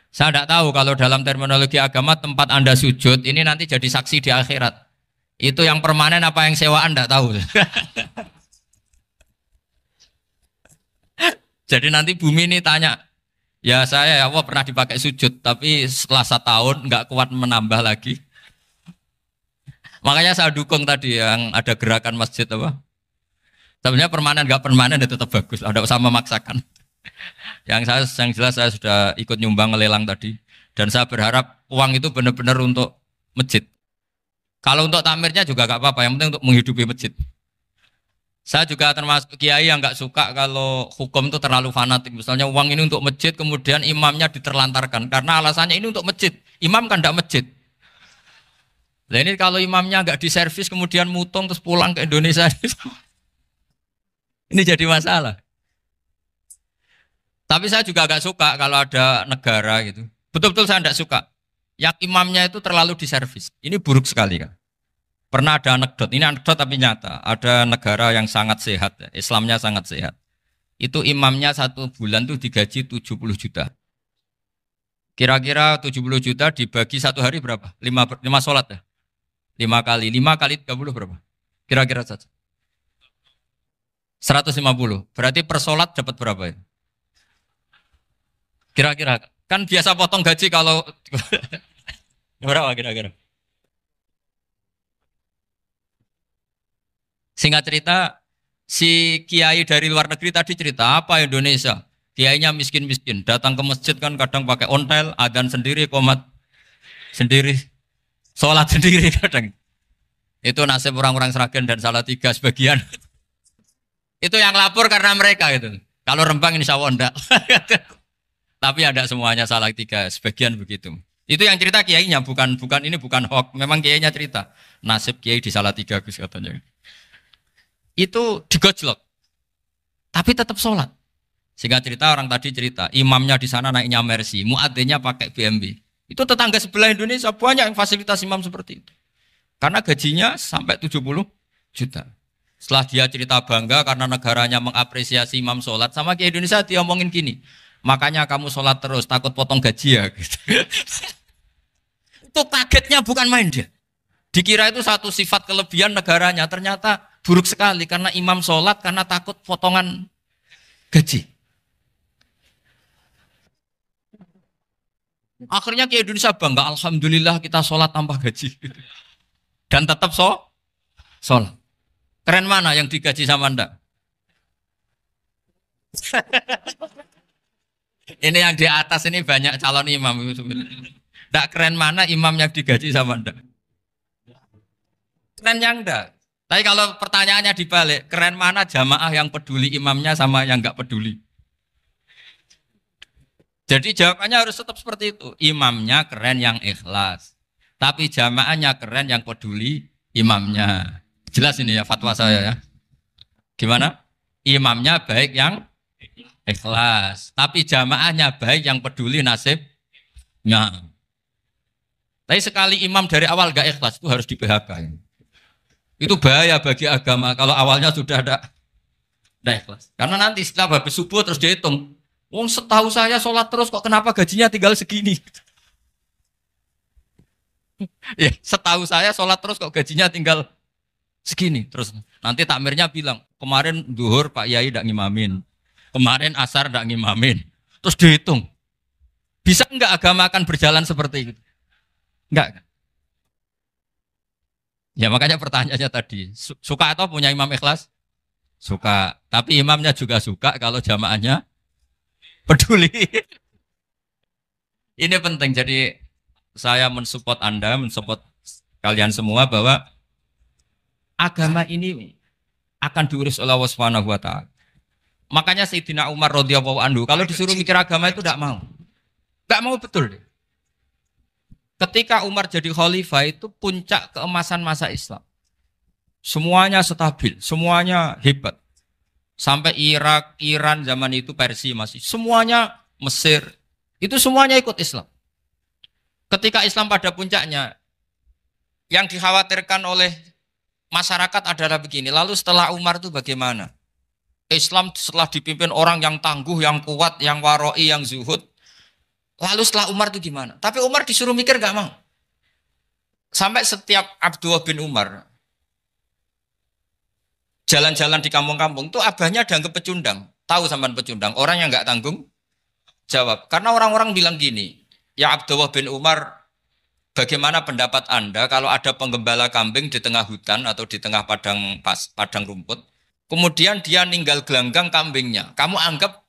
Saya tidak tahu kalau dalam terminologi agama tempat Anda sujud ini nanti jadi saksi di akhirat. Itu yang permanen apa yang sewaan tidak tahu. Jadi nanti bumi ini tanya, ya saya ya Allah pernah dipakai sujud, tapi setelah 1 tahun nggak kuat menambah lagi. Makanya saya dukung tadi yang ada gerakan masjid apa. Sebenarnya permanen nggak permanen itu tetap bagus, ada usah memaksakan. Yang jelas saya sudah ikut nyumbang lelang tadi, dan saya berharap uang itu benar-benar untuk masjid. Kalau untuk takmirnya juga nggak apa-apa, yang penting untuk menghidupi masjid. Saya juga termasuk kiai yang nggak suka kalau hukum itu terlalu fanatik. Misalnya uang ini untuk masjid, kemudian imamnya diterlantarkan. Karena alasannya ini untuk masjid. Imam kan tidak masjid. Nah ini kalau imamnya nggak diservis, kemudian mutung terus pulang ke Indonesia. Ini jadi masalah. Tapi saya juga nggak suka kalau ada negara gitu. Betul-betul saya tidak suka. Yang imamnya itu terlalu diservis. Ini buruk sekali kan. Pernah ada anekdot, ini anekdot tapi nyata. Ada negara yang sangat sehat, Islamnya sangat sehat. Itu imamnya 1 bulan tuh digaji 70 juta. Kira-kira 70 juta dibagi 1 hari berapa? 5 sholat ya? 5 kali 30 berapa? Kira-kira saja. 150. Berarti per sholat dapat berapa ya? Kira-kira. Kan biasa potong gaji kalau... berapa kira-kira? Singkat cerita, si kiai dari luar negeri tadi cerita apa Indonesia? Kiainya miskin-miskin, datang ke masjid kan kadang pakai ontel, adzan sendiri, qomat sendiri, sholat sendiri kadang. Itu nasib orang-orang Sragen dan Salatiga sebagian. Itu yang lapor karena mereka itu. Kalau Rembang insya Allah enggak. Tapi ada semuanya Salatiga, sebagian begitu. Itu yang cerita kiainya, bukan ini bukan hoax. Memang kiainya cerita. Nasib kiai di Salatiga Gus katanya. Itu digojlok, tapi tetap sholat. Sehingga cerita orang tadi cerita, imamnya di sana naiknya Mercy, muadzinnya pakai BMW. Itu tetangga sebelah Indonesia banyak yang fasilitas imam seperti itu. Karena gajinya sampai 70 juta. Setelah dia cerita bangga karena negaranya mengapresiasi imam sholat, sama ke Indonesia dia omongin gini, makanya kamu sholat terus, takut potong gaji ya. Gitu. Itu kagetnya bukan main dia. Dikira itu satu sifat kelebihan negaranya, ternyata buruk sekali karena imam sholat karena takut potongan gaji. Akhirnya ke Indonesia bangga, alhamdulillah kita sholat tanpa gaji. Dan tetap sholat. Keren mana yang digaji sama Anda? Ini yang di atas ini banyak calon imam. Tidak keren mana imam yang digaji sama Anda? Keren yang enggak. Tapi kalau pertanyaannya dibalik, keren mana jamaah yang peduli imamnya sama yang enggak peduli? Jadi jawabannya harus tetap seperti itu. Imamnya keren yang ikhlas. Tapi jamaahnya keren yang peduli imamnya. Jelas ini ya fatwa saya ya. Gimana? Imamnya baik yang ikhlas. Tapi jamaahnya baik yang peduli nasibnya. Tapi sekali imam dari awal enggak ikhlas itu harus di PHK. Itu bahaya bagi agama kalau awalnya sudah ada ikhlas. Karena nanti setelah habis subuh terus dihitung. Wong setahu saya sholat terus kok kenapa gajinya tinggal segini? Ya, setahu saya sholat terus kok gajinya tinggal segini. Terus nanti takmirnya bilang, kemarin duhur Pak Yai tidak ngimamin. Kemarin asar tidak ngimamin. Terus dihitung. Bisa enggak agama akan berjalan seperti itu? Enggak. Ya makanya pertanyaannya tadi, suka atau punya imam ikhlas? Suka. Tapi imamnya juga suka kalau jamaahnya peduli. Ini penting. Jadi saya mensupport Anda, mensupport kalian semua bahwa agama ini akan diurus oleh Allah Subhanahu wa taala. Makanya Sayyidina Umar radhiyallahu anhu kalau disuruh mikir agama itu tidak mau. Tidak mau betul. Ketika Umar jadi khalifah itu puncak keemasan masa Islam. Semuanya stabil, semuanya hebat. Sampai Irak, Iran zaman itu Persia masih. Semuanya Mesir, itu semuanya ikut Islam. Ketika Islam pada puncaknya, yang dikhawatirkan oleh masyarakat adalah begini. Lalu setelah Umar itu bagaimana? Islam setelah dipimpin orang yang tangguh, yang kuat, yang waroi, yang zuhud. Lalu setelah Umar itu gimana? Tapi Umar disuruh mikir gak mau. Sampai setiap Abdullah bin Umar jalan-jalan di kampung-kampung itu abahnya dianggap pecundang. Tahu sampean pecundang? Orang yang gak tanggung jawab. Karena orang-orang bilang gini, ya Abdullah bin Umar, bagaimana pendapat Anda kalau ada penggembala kambing di tengah hutan atau di tengah padang rumput, kemudian dia ninggal gelanggang kambingnya. Kamu anggap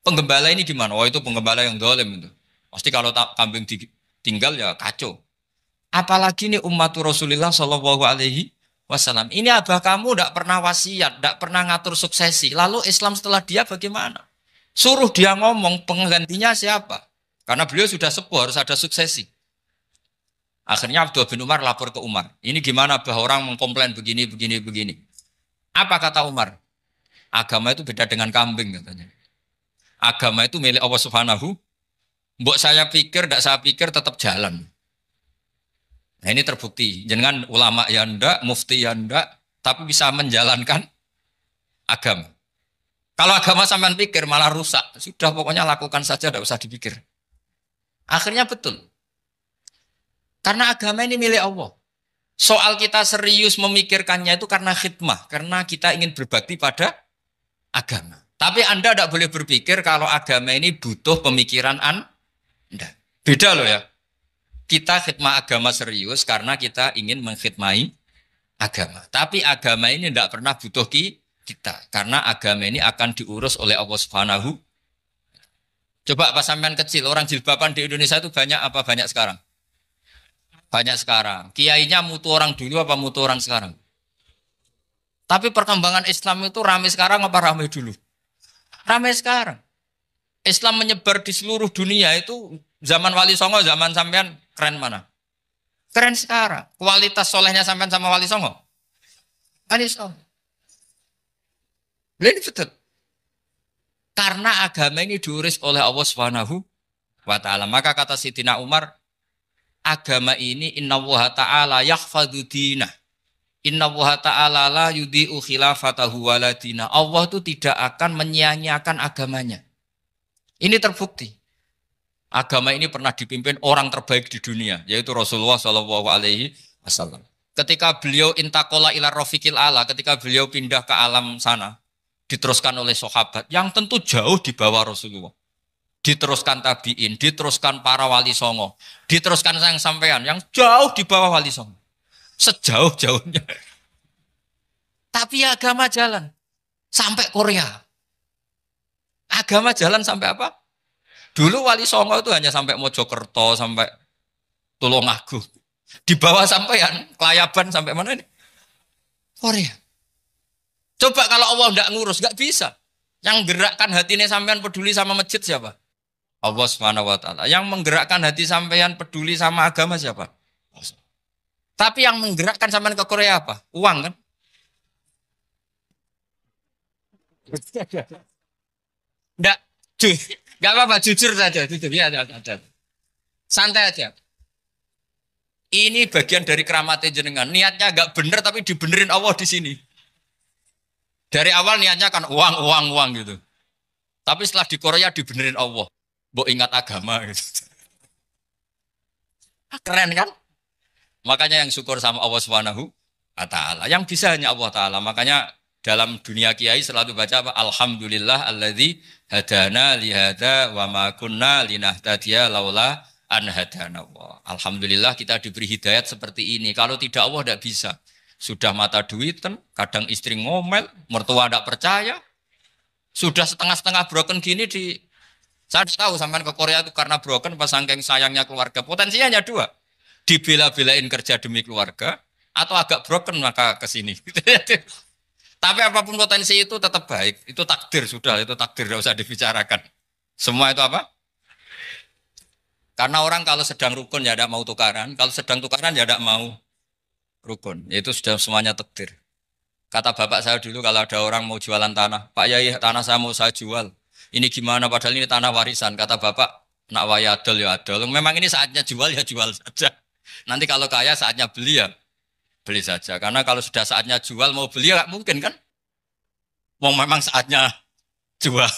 penggembala ini gimana? Oh itu penggembala yang dolim itu. Pasti kalau kambing ditinggal ya kacau. Apalagi ini umatur Rasulullah Shallallahu Alaihi Wasallam. Ini abah kamu tidak pernah wasiat, tidak pernah ngatur suksesi. Lalu Islam setelah dia bagaimana? Suruh dia ngomong penggantinya siapa? Karena beliau sudah sepuh harus ada suksesi. Akhirnya Abdullah bin Umar lapor ke Umar. Ini gimana abah orang mengkomplain begini. Apa kata Umar? Agama itu beda dengan kambing katanya. Agama itu milik Allah Subhanahu. Mbok saya pikir, tidak saya pikir tetap jalan. Nah ini terbukti. Jangan ulama ya ndak, mufti ya ndak, tapi bisa menjalankan agama. Kalau agama sampean pikir malah rusak. Sudah pokoknya lakukan saja, tidak usah dipikir. Akhirnya betul. Karena agama ini milik Allah. Soal kita serius memikirkannya itu karena khidmah. Karena kita ingin berbakti pada agama. Tapi Anda tidak boleh berpikir kalau agama ini butuh pemikiran Anda. Beda loh ya. Kita khidmah agama serius karena kita ingin mengkhidmai agama. Tapi agama ini tidak pernah butuh kita. Karena agama ini akan diurus oleh Allah Subhanahu. Coba pas sampean kecil, orang jilbaban di Indonesia itu banyak apa banyak sekarang? Banyak sekarang. Kiainya mutu orang dulu apa mutu orang sekarang? Tapi perkembangan Islam itu ramai sekarang apa ramai dulu? Ramai sekarang. Islam menyebar di seluruh dunia itu zaman Wali Songo, zaman sampean keren mana? Keren sekarang. Kualitas solehnya sampean sama Wali Songo? Wali Songo. Ini betul. Karena agama ini diurus oleh Allah Subhanahu wa taala. Maka kata Sayyidina Umar, agama ini innallaha ta'ala yahfadzu dinah. Innallaha ta'ala la yudhi'u khilafatahu waladina. Allah itu tidak akan menyia-nyiakan agamanya. Ini terbukti. Agama ini pernah dipimpin orang terbaik di dunia, yaitu Rasulullah Shallallahu Alaihi Wasallam. Ketika beliau intakola ila rofiqil ala, ketika beliau pindah ke alam sana, diteruskan oleh sahabat yang tentu jauh di bawah Rasulullah. Diteruskan tabiin, diteruskan para wali songo, diteruskan sayang sampean yang jauh di bawah wali songo. Sejauh-jauhnya. Tapi agama jalan sampai Korea. Agama jalan sampai apa? Dulu Wali Songo itu hanya sampai Mojokerto, sampai Tulungagung. Di bawah sampean, Kelayaban sampai mana ini? Korea. Coba kalau Allah tidak ngurus, nggak bisa. Yang gerakkan hatinya sampean peduli sama masjid siapa? Allah Subhanahu wa taala. Yang menggerakkan hati sampean peduli sama agama siapa? Tapi yang menggerakkan sampean ke Korea apa? Uang kan? Enggak, enggak apa-apa, jujur saja, jujur ya, santai aja. Ini bagian dari keramatnya jenengan. Niatnya agak bener tapi dibenerin Allah di sini. Dari awal niatnya kan uang, uang, uang gitu. Tapi setelah di Korea dibenerin Allah. Mbok ingat agama gitu. Keren kan? Makanya yang syukur sama Allah Subhanahu wa taala. Yang bisa hanya Allah taala. Makanya dalam dunia kiai selalu baca apa? Alhamdulillah alladzi hadana li hadza wa ma kunna linahtadiya laula an hadana Allah. Alhamdulillah kita diberi hidayat seperti ini. Kalau tidak Allah tidak bisa. Sudah mata duitan, kadang istri ngomel, mertua tidak percaya. Sudah setengah-setengah broken gini saya tahu sampai ke Korea itu karena broken pas saking sayangnya keluarga. Potensinya hanya dua. Dibela-belain kerja demi keluarga atau agak broken maka ke sini. Tapi apapun potensi itu tetap baik. Itu takdir sudah, itu takdir tidak usah dibicarakan. Semua itu apa? Karena orang kalau sedang rukun ya tidak mau tukaran, kalau sedang tukaran ya tidak mau rukun. Itu sudah semuanya takdir. Kata bapak saya dulu kalau ada orang mau jualan tanah, Pak Yai tanah saya mau saya jual. Ini gimana padahal ini tanah warisan. Kata bapak, nak waya adol ya adol. Memang ini saatnya jual ya jual saja. Nanti kalau kaya saatnya beli ya beli saja. Karena kalau sudah saatnya jual mau beli ya nggak mungkin kan. Mau memang saatnya jual.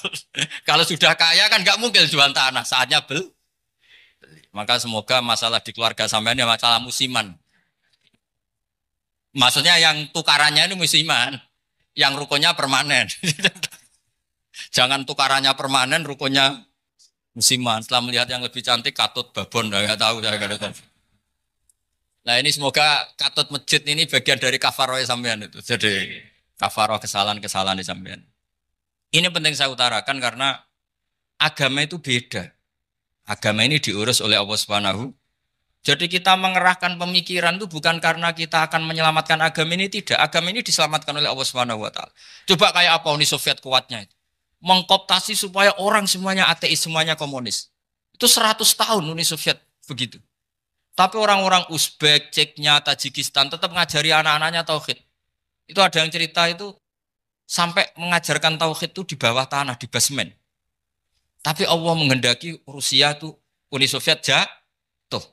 Kalau sudah kaya kan nggak mungkin jual tanah. Saatnya beli. Maka semoga masalah di keluarga sampean ya masalah musiman. Maksudnya yang tukarannya ini musiman, yang rukunnya permanen. Jangan tukarannya permanen, rukunnya musiman. Setelah melihat yang lebih cantik, katut babon, nggak tahu saya nggak tahu. Nah ini semoga katut masjid ini bagian dari kafaroh sampean itu. Jadi kafaroh kesalahan-kesalahan di sampean. Ini penting saya utarakan karena agama itu beda. Agama ini diurus oleh Allah Subhanahu. Jadi kita mengerahkan pemikiran itu bukan karena kita akan menyelamatkan agama ini, tidak. Agama ini diselamatkan oleh Allah Subhanahu wa taala. Coba kayak apa Uni Soviet kuatnya itu. Mengkooptasi supaya orang semuanya ateis, semuanya komunis. Itu 100 tahun Uni Soviet begitu. Tapi orang-orang Uzbek, Ceknya, Tajikistan tetap mengajari anak-anaknya tauhid. Itu ada yang cerita itu sampai mengajarkan tauhid itu di bawah tanah, di basement. Tapi Allah menghendaki Rusia itu Uni Soviet jatuh.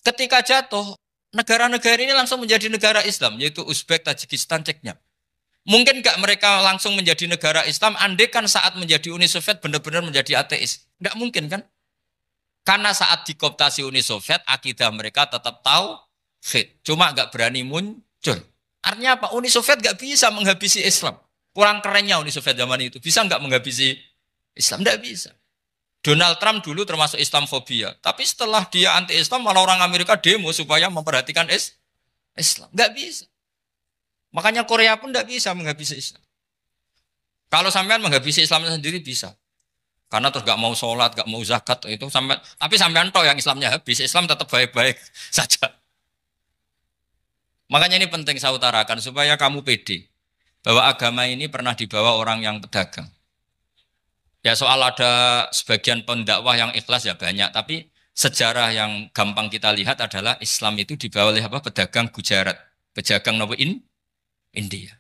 Ketika jatuh, negara-negara ini langsung menjadi negara Islam, yaitu Uzbek, Tajikistan, Ceknya. Mungkin nggak mereka langsung menjadi negara Islam, andai kan saat menjadi Uni Soviet benar-benar menjadi ateis. Nggak mungkin kan? Karena saat dikooptasi Uni Soviet, akidah mereka tetap tauhid. Cuma nggak berani muncul. Artinya apa? Uni Soviet nggak bisa menghabisi Islam. Kurang kerennya Uni Soviet zaman itu. Bisa nggak menghabisi Islam? Nggak bisa. Donald Trump dulu termasuk Islamfobia. Tapi setelah dia anti-Islam, malah orang Amerika demo supaya memperhatikan Islam. Nggak bisa. Makanya Korea pun nggak bisa menghabisi Islam. Kalau sampean menghabisi Islam sendiri bisa. Karena terus nggak mau sholat, nggak mau zakat, itu sampai. Tapi sampean toh yang Islamnya habis, Islam tetap baik-baik saja. Makanya ini penting saya utarakan, supaya kamu pede. Bahwa agama ini pernah dibawa orang yang pedagang. Ya soal ada sebagian pendakwah yang ikhlas ya banyak, tapi sejarah yang gampang kita lihat adalah Islam itu dibawa oleh apa? Pedagang Gujarat, pedagang India.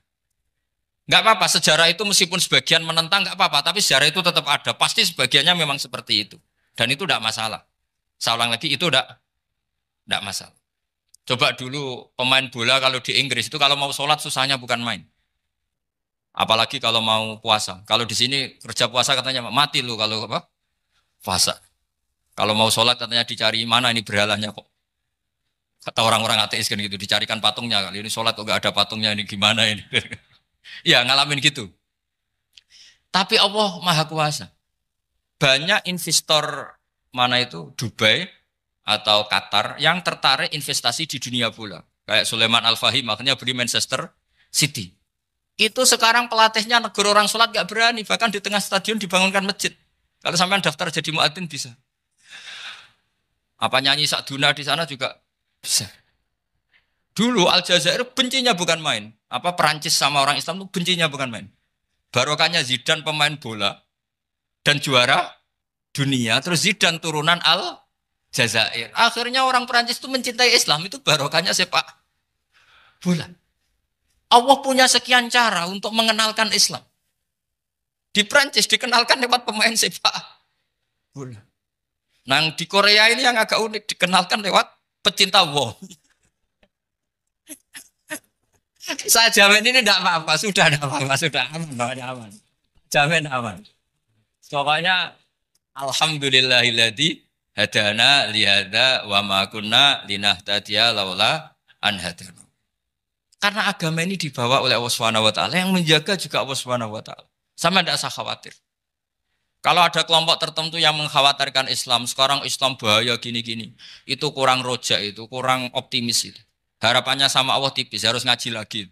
Nggak apa-apa, sejarah itu meskipun sebagian menentang nggak apa-apa, tapi sejarah itu tetap ada. Pasti sebagiannya memang seperti itu, dan itu tidak masalah. Saya ulang lagi, itu tidak masalah. Coba dulu pemain bola kalau di Inggris itu kalau mau sholat susahnya bukan main. Apalagi kalau mau puasa. Kalau di sini kerja puasa katanya mati lu kalau apa? Puasa. Kalau mau sholat katanya dicari mana ini berhalanya kok. Kata orang-orang ateis kan gitu, dicarikan patungnya. Kali ini sholat kok gak ada patungnya, ini gimana ini. Ya ngalamin gitu. Tapi Allah Maha Kuasa. Banyak investor mana itu Dubai atau Qatar yang tertarik investasi di dunia bola. Kayak Sulaiman Al-Fahim makanya beli Manchester City. Itu sekarang pelatihnya negara orang sholat gak berani. Bahkan di tengah stadion dibangunkan masjid. Kalau sampean daftar jadi muadzin bisa. Apa nyanyi Sakduna di sana juga bisa. Dulu Aljazair bencinya bukan main. Apa Perancis sama orang Islam itu bencinya bukan main. Barokahnya Zidane pemain bola. Dan juara dunia. Terus Zidane turunan Aljazair. Akhirnya orang Perancis itu mencintai Islam. Itu barokahnya sepak bola. Allah punya sekian cara untuk mengenalkan Islam. Di Prancis dikenalkan lewat pemain sepak bola. Nah di Korea ini yang agak unik dikenalkan lewat pecinta wong. Saya jamin ini tidak apa-apa, sudah tidak apa-apa, sudah aman, aman. Jamin aman. Pokoknya alhamdulillahilladzi hadana lihada wa ma kunna linahtadiya laula an hadana. Karena agama ini dibawa oleh Allah Subhanahu wa taala, yang menjaga juga Allah Subhanahu wa taala. Sama tidak usah khawatir. Kalau ada kelompok tertentu yang mengkhawatirkan Islam, sekarang Islam bahaya gini-gini, itu kurang roja, itu kurang optimis itu. Harapannya sama Allah tipis, harus ngaji lagi.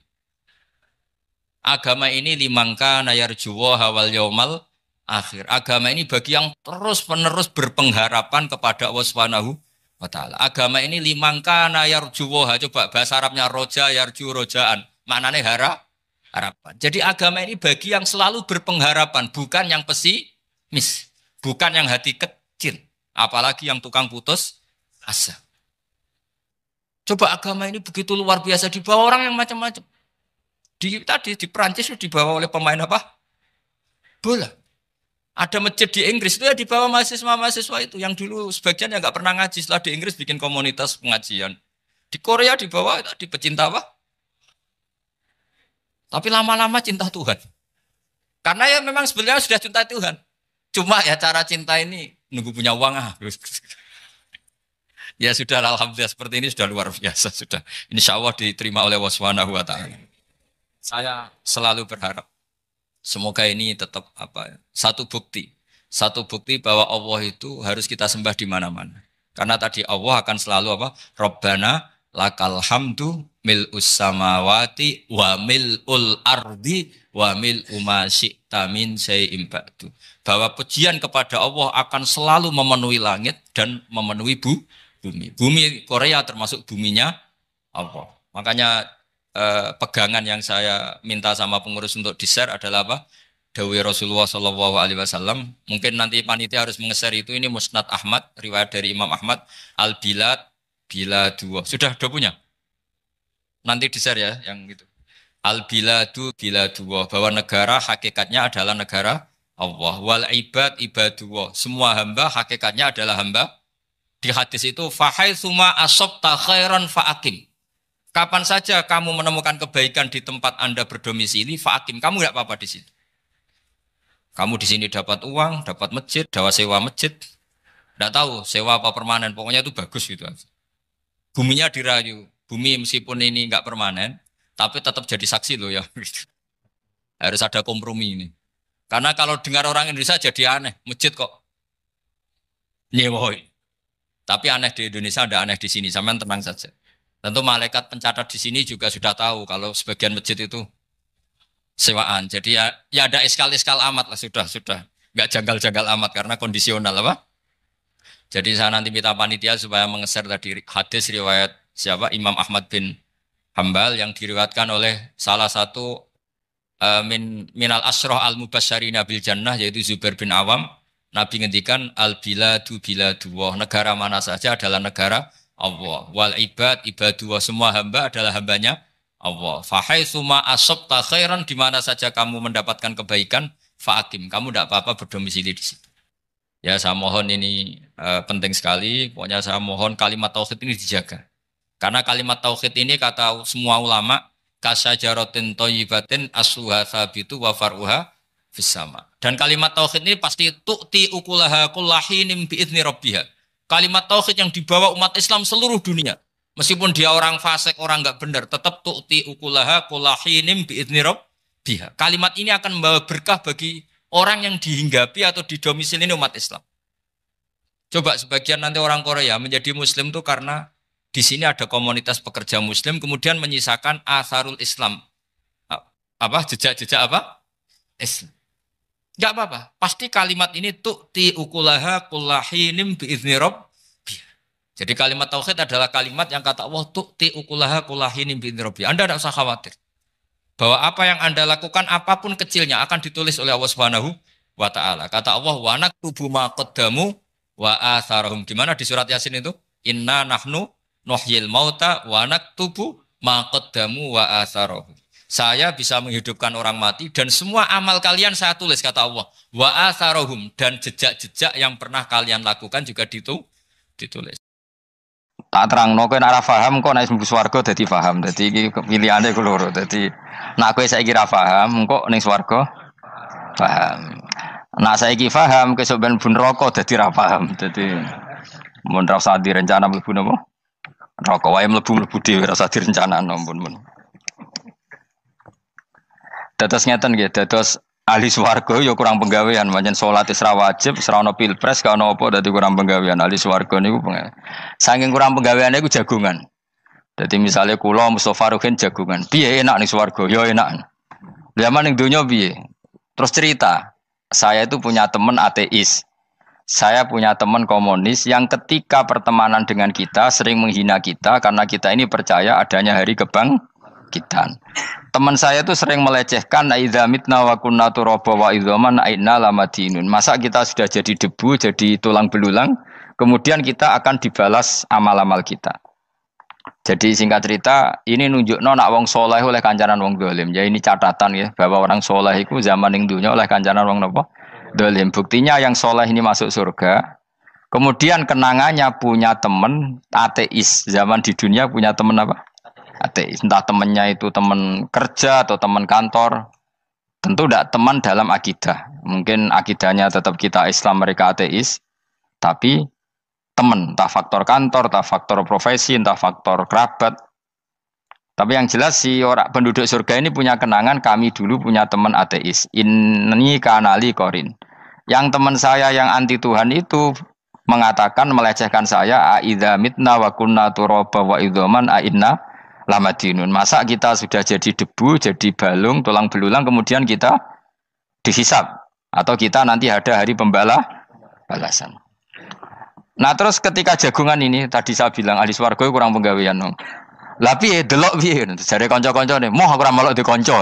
Agama ini limangka nayarjuwa hawal yaumal akhir. Agama ini bagi yang terus-menerus berpengharapan kepada Allah Subhanahu wa taala. Agama ini limangka nayarjuwa, coba bahasa Arabnya roja yarju rojaan. Maknanya harapan. Jadi agama ini bagi yang selalu berpengharapan, bukan yang pesimis, bukan yang hati kecil, apalagi yang tukang putus asa. Coba agama ini begitu luar biasa dibawa orang yang macam-macam. Tadi di Perancis dibawa oleh pemain apa? Bola. Ada masjid di Inggris itu ya dibawa mahasiswa-mahasiswa itu yang dulu sebagian yang nggak pernah ngaji, setelah di Inggris bikin komunitas pengajian. Di Korea dibawa di pecinta apa? Tapi lama-lama cinta Tuhan. Karena ya memang sebenarnya sudah cinta Tuhan. Cuma ya cara cinta ini nunggu punya uang Ya sudah, alhamdulillah seperti ini sudah luar biasa sudah. Insya Allah diterima oleh Allah Subhanahu wa taala. Saya selalu berharap semoga ini tetap satu bukti bahwa Allah itu harus kita sembah di mana-mana. Karena tadi Allah akan selalu Rabbana lakal hamdu mil'us samawati wa mil'ul ardi wa mil'u ma syi'ta min syai'in ba'du. Bahwa pujian kepada Allah akan selalu memenuhi langit dan memenuhi bumi. Bumi Korea termasuk buminya Allah. Makanya pegangan yang saya minta sama pengurus untuk di-share adalah Dawai Rasulullah Shallallahu Alaihi Wasallam. Mungkin nanti panitia harus mengeser itu. Ini Musnad Ahmad, riwayat dari Imam Ahmad. Al-Bilad bila dua. Sudah punya? Nanti di-share ya yang itu. Al-Biladu bila dua. Bahwa negara hakikatnya adalah negara Allah. Wal ibad ibadullah. Semua hamba hakikatnya adalah hamba. Di hadis itu fahaitsuma asabta khairan fa'akim. Kapan saja kamu menemukan kebaikan di tempat Anda berdomisili, fa'akim, kamu enggak apa-apa di sini. Kamu di sini dapat uang, dapat masjid, dapat sewa masjid. Enggak tahu sewa apa permanen, pokoknya itu bagus gitu. Buminya dirayu. Bumi meskipun ini enggak permanen, tapi tetap jadi saksi loh ya. Harus ada kompromi ini. Karena kalau dengar orang Indonesia jadi aneh, masjid kok nyewoi. Tapi aneh di Indonesia, ada aneh di sini. Sampean tenang saja. Tentu malaikat pencatat di sini juga sudah tahu kalau sebagian masjid itu sewaan. Jadi ya ada iskal-iskal amat lah sudah. Enggak janggal-janggal amat karena kondisional Jadi saya nanti minta panitia supaya mengeser tadi hadis riwayat siapa? Imam Ahmad bin Hambal yang diriwayatkan oleh salah satu minal asroh al-mubasyarina bil jannah yaitu Zubair bin Awam. Nabi ngendikan al-biladu biladu wah, negara mana saja adalah negara Allah. Wal ibad ibadu wah, semua hamba adalah hambanya Allah. Fahaitsuma asabta khairan, di mana saja kamu mendapatkan kebaikan, fa'akim, kamu tidak apa-apa berdomisili di situ. Ya saya mohon ini penting sekali. Pokoknya saya mohon kalimat tauhid ini dijaga. Karena kalimat tauhid ini kata semua ulama kasajaratin thayyibatin asluha tsabitu wa far'uha fis sama. Dan kalimat tauhid ini pasti tu'ti ukulaha kullahinim bi'izni rabbiha. Kalimat tauhid yang dibawa umat Islam seluruh dunia. Meskipun dia orang fasik, orang enggak benar, tetap tu'ti ukulaha kullahinim bi'izni rabbiha. Kalimat ini akan membawa berkah bagi orang yang dihinggapi atau didomisili umat Islam. Coba sebagian nanti orang Korea menjadi muslim itu karena di sini ada komunitas pekerja muslim kemudian menyisakan atharul Islam. Jejak-jejak Islam. Enggak apa-apa. Pasti kalimat ini tu'ti ukulaha kullahinim bi'izni rabbiha. Jadi kalimat tauhid adalah kalimat yang kata Allah tu'ti ukulaha kullahinim bi'izni rabbiha. Anda tidak usah khawatir. Bahwa apa yang Anda lakukan apapun kecilnya akan ditulis oleh Allah Subhanahu wa taala. Kata Allah wa naktubu ma qaddamu wa atharahum. Di mana di surat Yasin itu? Inna nahnu nuhyil mauta wa naktubu ma qaddamu wa atharahum. Saya bisa menghidupkan orang mati dan semua amal kalian saya tulis, kata Allah. Wa atharohum, dan jejak-jejak yang pernah kalian lakukan juga ditulis. Tak terangno kowe nek ora paham kok nek mlebu swarga dadi paham. Dadi iki pilihane ku loro. Dadi nek kowe saiki ra paham kok ning swarga paham. Nek saiki paham kesuk ben bun neraka dadi ra paham. Dadi mun ra usah direncana mlebu napa? Neraka wae mlebu dhewe ra usah direncanakno mun. Dados ngeten nggih, dados ahli swarga ya kurang penggawean, pancen salat wis ra wajib, ora ono pilpres, gak ono apa dadi kurang penggawean. Ahli swarga niku saking kurang penggaweane iku jagungan. Dadi misalnya kula Mustofa Ruhin jagungan, piye enak ning swarga? Ya enak. Zaman ning donya piye? Terus cerita, saya itu punya teman ateis. Saya punya teman komunis yang ketika pertemanan dengan kita sering menghina kita karena kita ini percaya adanya hari kebangkitan. Teman saya itu sering melecehkan idza mitna wa kunna turaba wa idzaman aina lamadinun. Masa kita sudah jadi debu, jadi tulang belulang, kemudian kita akan dibalas amal-amal kita. Jadi singkat cerita, ini nunjukno nak wong soleh oleh kancanan wong dolim. Ya ini catatan ya, bahwa orang soleh itu zaman ning dunya oleh kancanan wong napa? Dolim. Buktinya yang soleh ini masuk surga. Kemudian kenangannya punya teman ateis. Zaman di dunia punya teman apa? Ateis. Entah temannya itu teman kerja atau teman kantor. Tentu tidak teman dalam akidah. Mungkin akidahnya tetap kita Islam, mereka ateis. Tapi teman, entah faktor kantor, entah faktor profesi, entah faktor kerabat. Tapi yang jelas si orang penduduk surga ini punya kenangan, kami dulu punya teman ateis. Ini kanali korin. Yang teman saya yang anti Tuhan itu mengatakan, melecehkan saya, aidza mitna wa kunna turaba wa idzaman aina lamadinun. Masa kita sudah jadi debu, jadi balung, tulang belulang, kemudian kita dihisab. Atau kita nanti ada hari balasan. Nah terus ketika jagungan ini, tadi saya bilang ahli swarga kurang penggawean. Lah piye delok piye? Jare kanca-kancane, moh aku ora melok di kanca.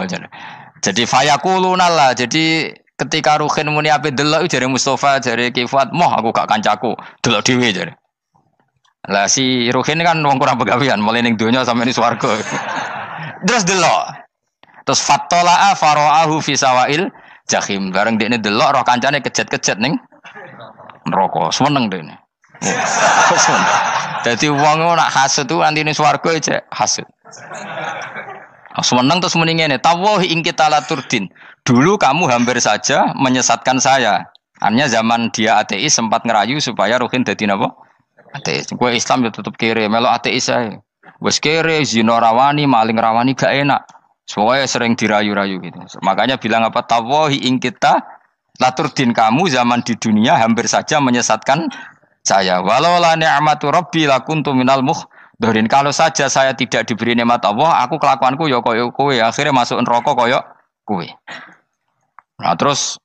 Jadi fayakuluna lah. Jadi ketika Ruhin muni ape delok jare Mustofa, jare Kifat, moh aku gak kancaku, delok dhewe jare. Lah si Ruhin kan wong kurang penggawean, mulai ning donya sampe ning swarga. Terus delok. Terus fattala'a fara'ahu fi sawail jahim. Bareng dekne delok roh kancane kejet-kejet ning neraka. Seneng dekne. Dadi wong nak hasud tu nanti ning swarga aja hasud. Seneng terus muni ngene, tawahi ing kita laturdin. Dulu kamu hampir saja menyesatkan saya. Artinya zaman dia ateis sempat ngerayu supaya Ruhin dadi napa? Ateis. Kowe Islam ya tetep kere, melok ateis ae. Wes kere, zina rawani, maling rawani gak enak. Soalnya sering dirayu-rayu gitu. Makanya bilang apa? Tawahi ing kita laturdin, kamu zaman di dunia hampir saja menyesatkan saya. Walau la ni'matu rabbi lakuntu minal muhdharin. Kalau saja saya tidak diberi nikmat Allah, aku kelakuanku ya koyo kowe, akhirnya masuk neraka koyo kowe. Nah, terus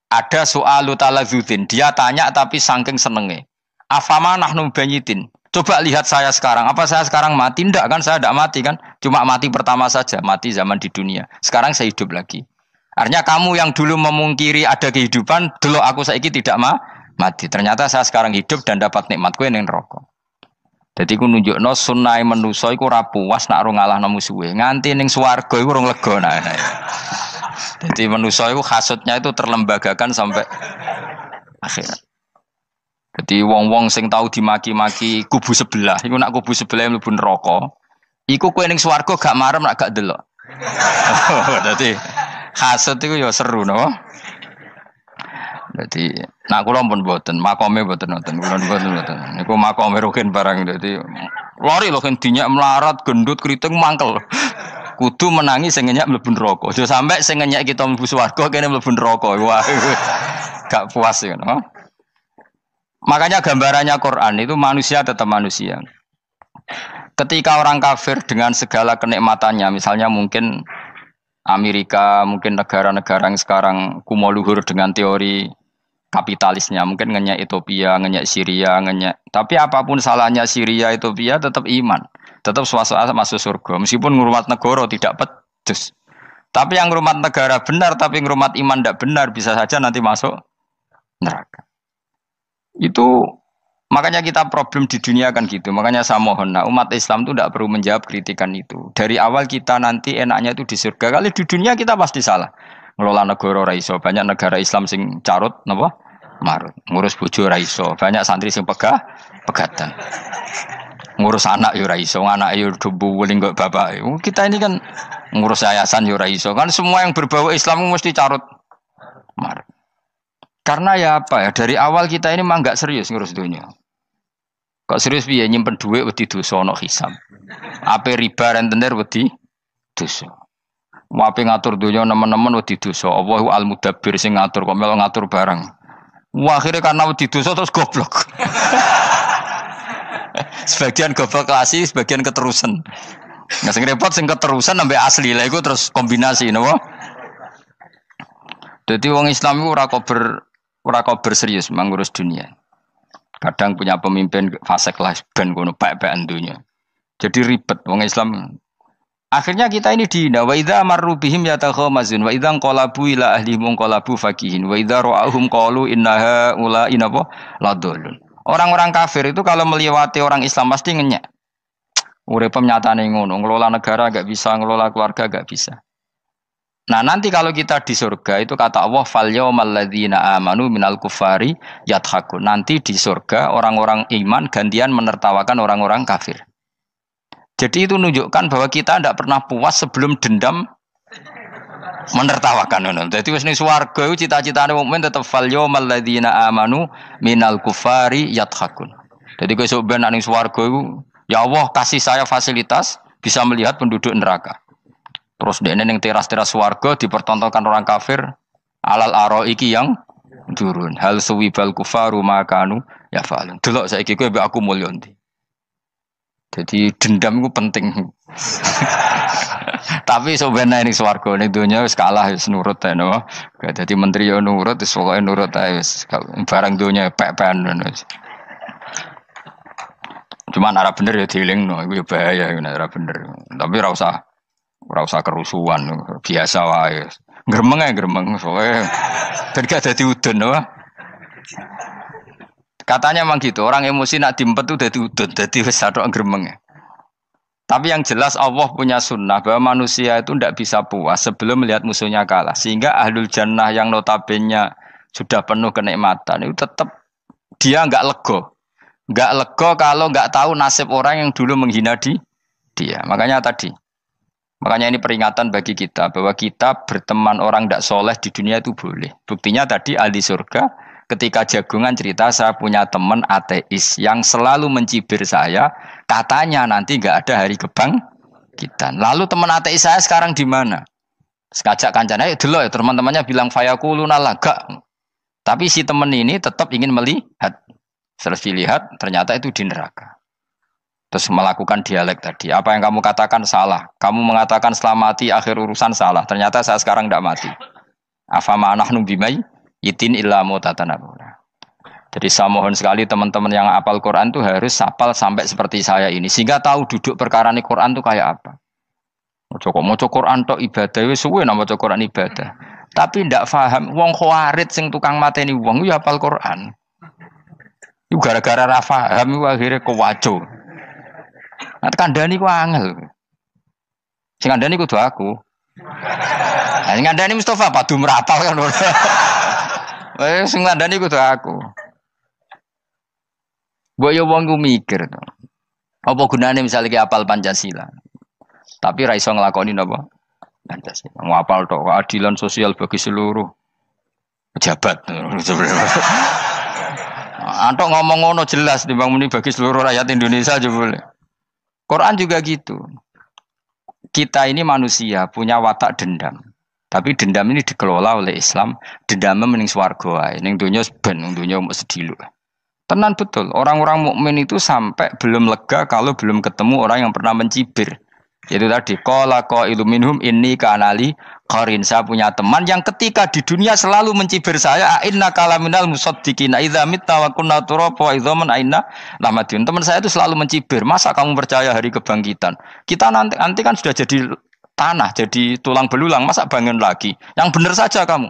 ada soalu talazudin. Dia tanya tapi saking senenge. Afama nahnu banyitin. Coba lihat saya sekarang. Apa saya sekarang mati? Tidak kan, saya tidak mati kan. Cuma mati pertama saja, mati zaman di dunia. Sekarang saya hidup lagi. Artinya kamu yang dulu memungkiri ada kehidupan, dulu aku saiki tidak mati. Ternyata saya sekarang hidup dan dapat nikmat kowe ning neraka. Dadi ku nunjukno sunah manusa iku ora puas nak ora ngalahno musuhe. Nganti ning swarga iku ora lega nah. Dadi manusa iku hasudnya itu terlembagakan sampai akhirat. Jadi wong-wong sing tahu dimaki-maki kubu sebelah, iku nak kubu sebelah mlebu neraka, iku kowe ning swarga gak marem nak gak delok. Dadi hasud iku ya seru no. Dadi nak kula pun mboten, makome mboten wonten, kula mboten. Niku makome Ruhin barang dadi lori lho kan dinyak melarat, gendut, kriting mangkel. Kudu menangi sing ngenyak mlebu neraka. Aja sampe sing ngenyak kita mlebu swarga kene mlebu neraka. Wah. Gak puas ya, no? Makanya gambarannya Quran itu manusia tetap manusia. Ketika orang kafir dengan segala kenikmatannya, misalnya mungkin Amerika, mungkin negara-negara yang sekarang kumo luhur dengan teori kapitalisnya, mungkin ngenyak Ethiopia, ngenyak Syria, ngenyak. Tapi apapun salahnya Syria, Ethiopia tetap iman, tetap swasta masuk surga. Meskipun ngurmat negara tidak pedes. Tapi yang ngurmat negara benar, tapi ngurmat iman tidak benar, bisa saja nanti masuk neraka. Itu makanya kita problem di dunia kan gitu. Makanya saya mohon, nah, umat Islam itu tidak perlu menjawab kritikan itu. Dari awal kita nanti enaknya itu di surga. Kali di dunia kita pasti salah. Ngelola negara raiso. Banyak negara Islam sing carut, napa? Marut. Ngurus bojo raiso. Banyak santri sing pegatan. ngurus anak yo ora iso, anak yo debu weling kok bapak. Kita ini kan ngurus yayasan yo ora iso. Kan semua yang berbau Islam mesti carut marut. Karena ya apa ya, dari awal kita ini mah enggak serius ngurus dunia. Kok serius piye nyimpen duit wedi dosa ana hisab. Ape riba rentenir wedi dosa. Wape ngatur dunia nemen-nemen wedi dosa. Allahu al-mudabbir sing ngatur kok melo ngatur barang. Wah, akhirnya karena wedi dosa terus goblok. Sebagian goblok klasik, sebagian keterusan. Nah, sing repot sing keterusan sampai asli lah iku terus kombinasi napa? Jadi wong Islam iku ora kober serius mengurus dunia. Kadang punya pemimpin fasik lah ben ngono pek-pekan dunia. Jadi ribet wong Islam. Akhirnya kita ini dihina. Wa idza marru bihim yatakhamazun wa idza qalabu ila ahlihim qalabu fakihin wa idza ra'ahum qalu innaha ula'i napa ladallun. Orang-orang kafir itu kalau melewati orang Islam pasti ngenyek. Urip nyatane ngono, ngelola negara enggak bisa, ngelola keluarga enggak bisa. Nah, nanti kalau kita di surga itu kata Allah fal yaumal ladzina amanu minal kufari yadhakun. Nanti di surga orang-orang iman gantian menertawakan orang-orang kafir. Jadi itu menunjukkan bahwa kita tidak pernah puas sebelum dendam menertawakan. Jadi wis ning swarga iku cita-citane mukmin tetep fal yaumal ladzina amanu minal kufari yadhakun. Jadi kowe sok ben ning swarga iku ya Allah kasih saya fasilitas bisa melihat penduduk neraka. Terus dene ning teras-teras swarga dipertontonkan orang kafir alal araiki yang turun. Hal suwibal kufaru makanu ya fa'alun. Delok saiki kowe mbek aku mulya ndi. Jadi dendam itu penting. Tapi sebenarnya ini swarga ning donya wis kalah wis nurut ae no. Dadi menteri yo nurut wis pokoke nurut ae wis barang donya pek-pekan ngono. Cuma ora bener ya dielingno iku ya bahaya nek ora bener. Tapi ora usah kerusuhan biasa wae. Gremeng ae gremeng pokoke ben gak dadi udun no. Katanya memang gitu, orang emosi nak diempet itu dadi udun, dadi wis satok gremeng. Tapi yang jelas Allah punya sunnah bahwa manusia itu tidak bisa puas sebelum melihat musuhnya kalah. Sehingga ahlul jannah yang notabene sudah penuh kenikmatan itu tetap dia enggak lego. Enggak lego kalau enggak tahu nasib orang yang dulu menghina dia. Makanya ini peringatan bagi kita bahwa kita berteman orang tidak soleh di dunia itu boleh. Buktinya tadi ahli surga ketika jagungan cerita saya punya teman ateis yang selalu mencibir saya, katanya nanti nggak ada hari kebangkitan. Lalu teman ateis saya sekarang di mana? Sekajak kancana, dulu ya teman-temannya bilang fayakuluna laga. Tapi si teman ini tetap ingin melihat. Setelah dilihat ternyata itu di neraka. Terus melakukan dialek tadi. Apa yang kamu katakan salah. Kamu mengatakan setelah mati akhir urusan salah. Ternyata saya sekarang tidak mati. Afama anahnu bimai itin illa mutatanabuna. Jadi saya mohon sekali teman-teman yang hafal Quran itu harus hafal sampai seperti saya ini sehingga tahu duduk perkara ini Quran itu kayak apa. Maca Quran tok ibadah wis suwe nang maca Quran ibadah. Tapi ndak paham wong khawarit sing tukang mateni wong ya hafal Quran. Iku gara-gara ra paham iku akhire kewaco. Nah kandhani ku angel. Sing kandhani kudu aku. Nah sing kandhani Mustafa padu merapal kan. Sing ngandani kudu aku. Mbok yo wong ku mikir to. Apa gunane misalnya ki apal Pancasila. Tapi ra iso nglakoni napa? Pancasila. Ngapal tok keadilan sosial bagi seluruh pejabat. Antok ngomong ngono jelas timbang muni bagi seluruh rakyat Indonesia aja boleh. Quran juga gitu. Kita ini manusia punya watak dendam. Tapi dendam ini dikelola oleh Islam. Dendamnya mending swarga wae. Ning donya ben, ning donya mung sediluk. Tenan betul. Orang-orang mukmin itu sampai belum lega kalau belum ketemu orang yang pernah mencibir. Yaitu tadi qala qailu minhum inni kanali qarin. Saya punya teman yang ketika di dunia selalu mencibir saya, inna kalaminal musaddiqina idza mitta wa kunna turaba wa idzaman aina lamadun. Teman saya itu selalu mencibir, masa kamu percaya hari kebangkitan? Kita nanti kan sudah jadi tanah, jadi tulang belulang, masa bangun lagi? Yang benar saja kamu.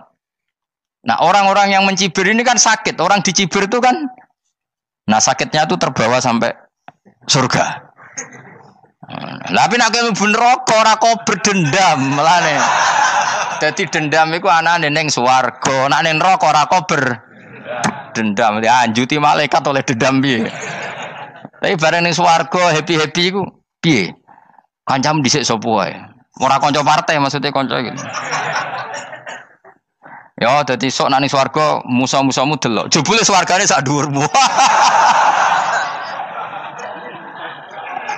Nah, orang-orang yang mencibir ini kan sakit. Orang dicibir itu kan, nah sakitnya itu terbawa sampai surga. Tapi nak kowe mlebu neraka ora kok berdendam melane. Dadi dendam iku anane ning swarga, nek ning neraka ora kok berdendam. Dianjuti malaikat oleh dendam piye. Tapi bareng ning swarga happy-happy iku piye? Kancamu dhisik sapa wae. Ora kanca partai maksudnya kanca iki. Ya dadi sok nang swarga musa-musamu delok. Jebule swargane sak dhuwurmu.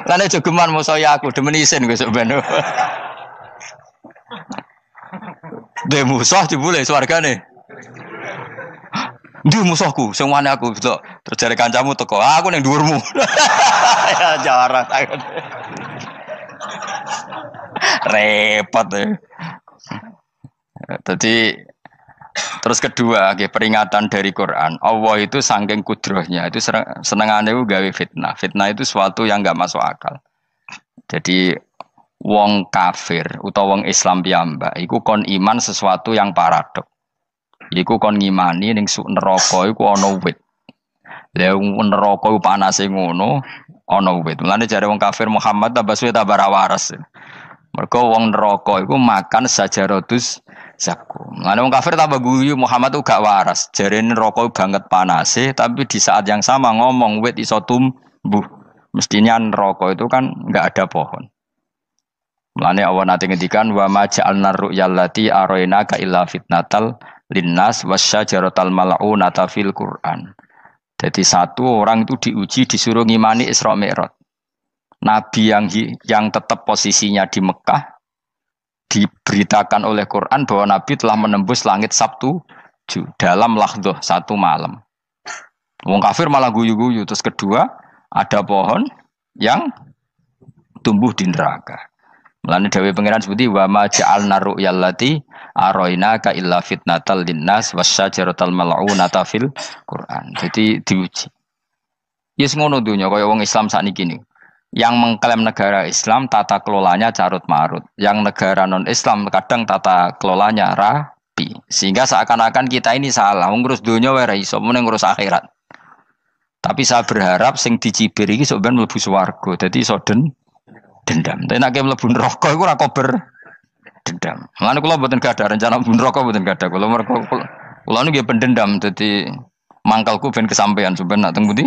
Lane jogeman musa ya aku demen isin besok ben. De musuh jebule swargane. Ndi musuhku sing wani aku delok. Terus jare kancamu teko, aku ning dhuwurmu. Ya jarak. Repot ya. Jadi terus kedua, peringatan dari Quran. Allah itu saking kudrohnya itu senengane itu gawe fitnah. Fitnah itu suatu yang enggak masuk akal. Jadi wong kafir utawa wong Islam piyambak iku kon iman sesuatu yang paradok. Iku kon ngimani ning neraka iku ana wit. Lah neraka iku panase ngono, ana wit. Mulane jare wong kafir Muhammad tambah suwe tambah waras. Mergo wong neraka iku makan sajaratus zakum. Mulane wong kafir tambah guyu Muhammad tuh gak waras. Jarene neraka banget panase, tapi di saat yang sama ngomong wit iso tumbuh. Mestinya neraka itu kan enggak ada pohon. Mulane Allah nate ngendikan wa ma ja'alna ru'yal lati arainaka illa fitnatal linnas wasyajaratal mal'unata fil Qur'an. Jadi satu orang itu diuji disuruh ngimani Isra Mi'raj. Nabi yang tetap posisinya di Mekah diberitakan oleh Quran bahwa Nabi telah menembus langit Sabtu dalam lahdoh satu malam. Wong kafir malah guyu-guyu. Terus kedua ada pohon yang tumbuh di neraka. Mulane dawuh pangeran seperti wa ma ja'alna ru'yal lati arainaka illa fitnatal linnas wasyajaratal mal'unata fil Quran. Jadi diuji. Yes ngono dunya kaya wong Islam sakniki niku. Yang mengklaim negara Islam tata kelolanya carut marut. Yang negara non Islam kadang tata kelolanya rapi. Sehingga seakan-akan kita ini salah. Ngurus dunia wae ra iso, mung ngurus akhirat. Tapi saya berharap sing dicibir iki sok ben mlebu swarga. Dadi iso dendam. Tapi nek mlebu neraka iku ora kober dendam. Mulane kula mboten gadah rencana mlebu neraka mboten gadah. Kula mergo kula niku nggih pendendam dadi mangkalku ben kesampaian sampeyan nak teng pundi?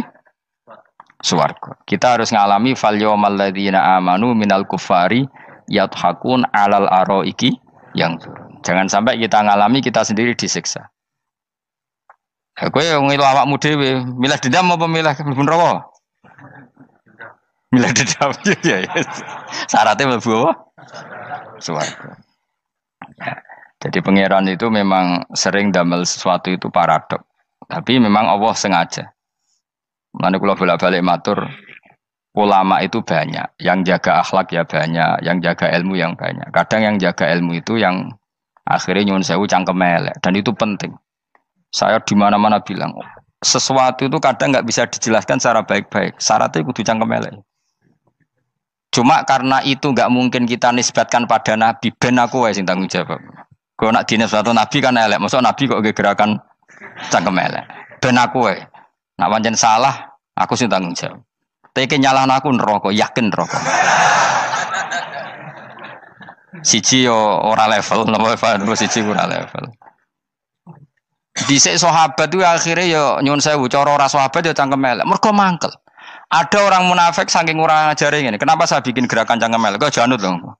Swarga. Kita harus ngalami fal yawmal ladzina amanu minal kufari yadhakun alal araiki yang jangan sampai kita ngalami kita sendiri disiksa. Kowe ngilu awakmu dhewe, milih dendam apa milih mlebu neraka? Milih dendam ya. Syaratnya mlebu apa? Swarga. Ya. Jadi pangeran itu memang sering damel sesuatu itu paradok. Tapi memang Allah sengaja. Mulane kula bolak-balik matur, ulama itu banyak, yang jaga akhlak ya banyak, yang jaga ilmu yang banyak. Kadang yang jaga ilmu itu yang akhirnya nyuwun sewu cangkem elek dan itu penting. Saya di mana-mana bilang, sesuatu itu kadang nggak bisa dijelaskan secara baik-baik. Syaratnya kudu cangkem elek. Cuma karena itu nggak mungkin kita nisbatkan pada Nabi, ben aku wae sing tanggung jawab. Kalau nak dinisbatkan Nabi kan elek, maksud Nabi kok gerakan cangkem elek. Ben aku wae. Nak pancen salah, aku sing tanggung jawab. Teke nyalahno aku neraka, yakin neraka. Siji yo ora level, napa siji ora level. Dhisik sahabat itu akhirnya yo nyuwun sewu cara ora sahabat yo cangkem elek. Mergo mangkel. Ada orang munafik saking ora ngajari ngene. Kenapa saya bikin gerakan cangkem elek? Kok janut lho.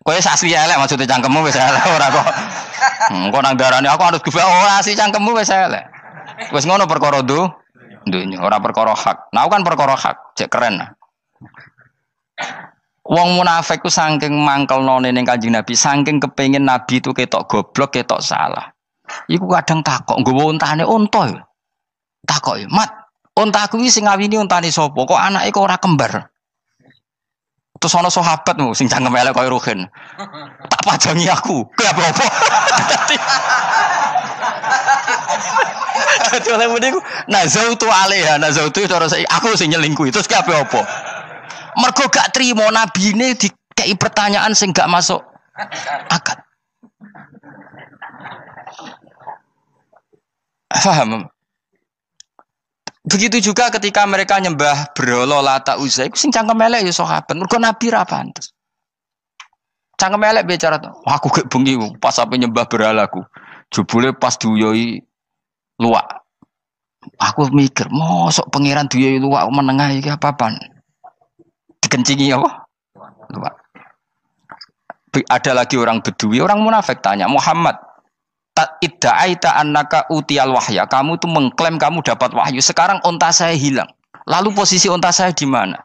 Kowe asli elek maksudnya cangkemmu wis elek ora kok. Kok nang darane aku harus gefe asli cangkemmu wis elek. Wis ngono perkara dunya, ora perkara hak. Nah, kan perkara hak, cek keren. Wong munafik ku saking mangkelnone ning Kanjeng Nabi, saking kepengin Nabi itu ketok goblok, ketok salah. Iku kadang takok nggowo untane unta. Takok, "Mat, untaku iki sing ngawini untane sapa? Kok anake kok ora kembar?" Terus ana sahabatmu sing cangkem elek koyo Ruhin. Tak pajangi aku. Kowe apa-apa? Dadi oleh muni ku nazautu alaiha, nazautu cara aku sing nyelingkuhi. Terus kowe apa? Mergo gak trimo nabine dikei pertanyaan sing gak masuk akal. Paham? Begitu juga ketika mereka nyembah berhala Lata Uzza iku sing cangkem elek ya sahabat. Mergo Nabi ra pantes. Cangkem elek bicara aku gek bengi pas ape nyembah berhalaku. Jebule pas duyoi luwak. Aku mikir, mosok pangeran duwe luwak menengah iki apa-apaan? Dikencingi apa? Luwak. Ada lagi orang Bedui, orang munafik tanya, Muhammad, idda'aita annaka utiyal wahya. Kamu tuh mengklaim kamu dapat wahyu. Sekarang unta saya hilang. Lalu posisi unta saya di mana?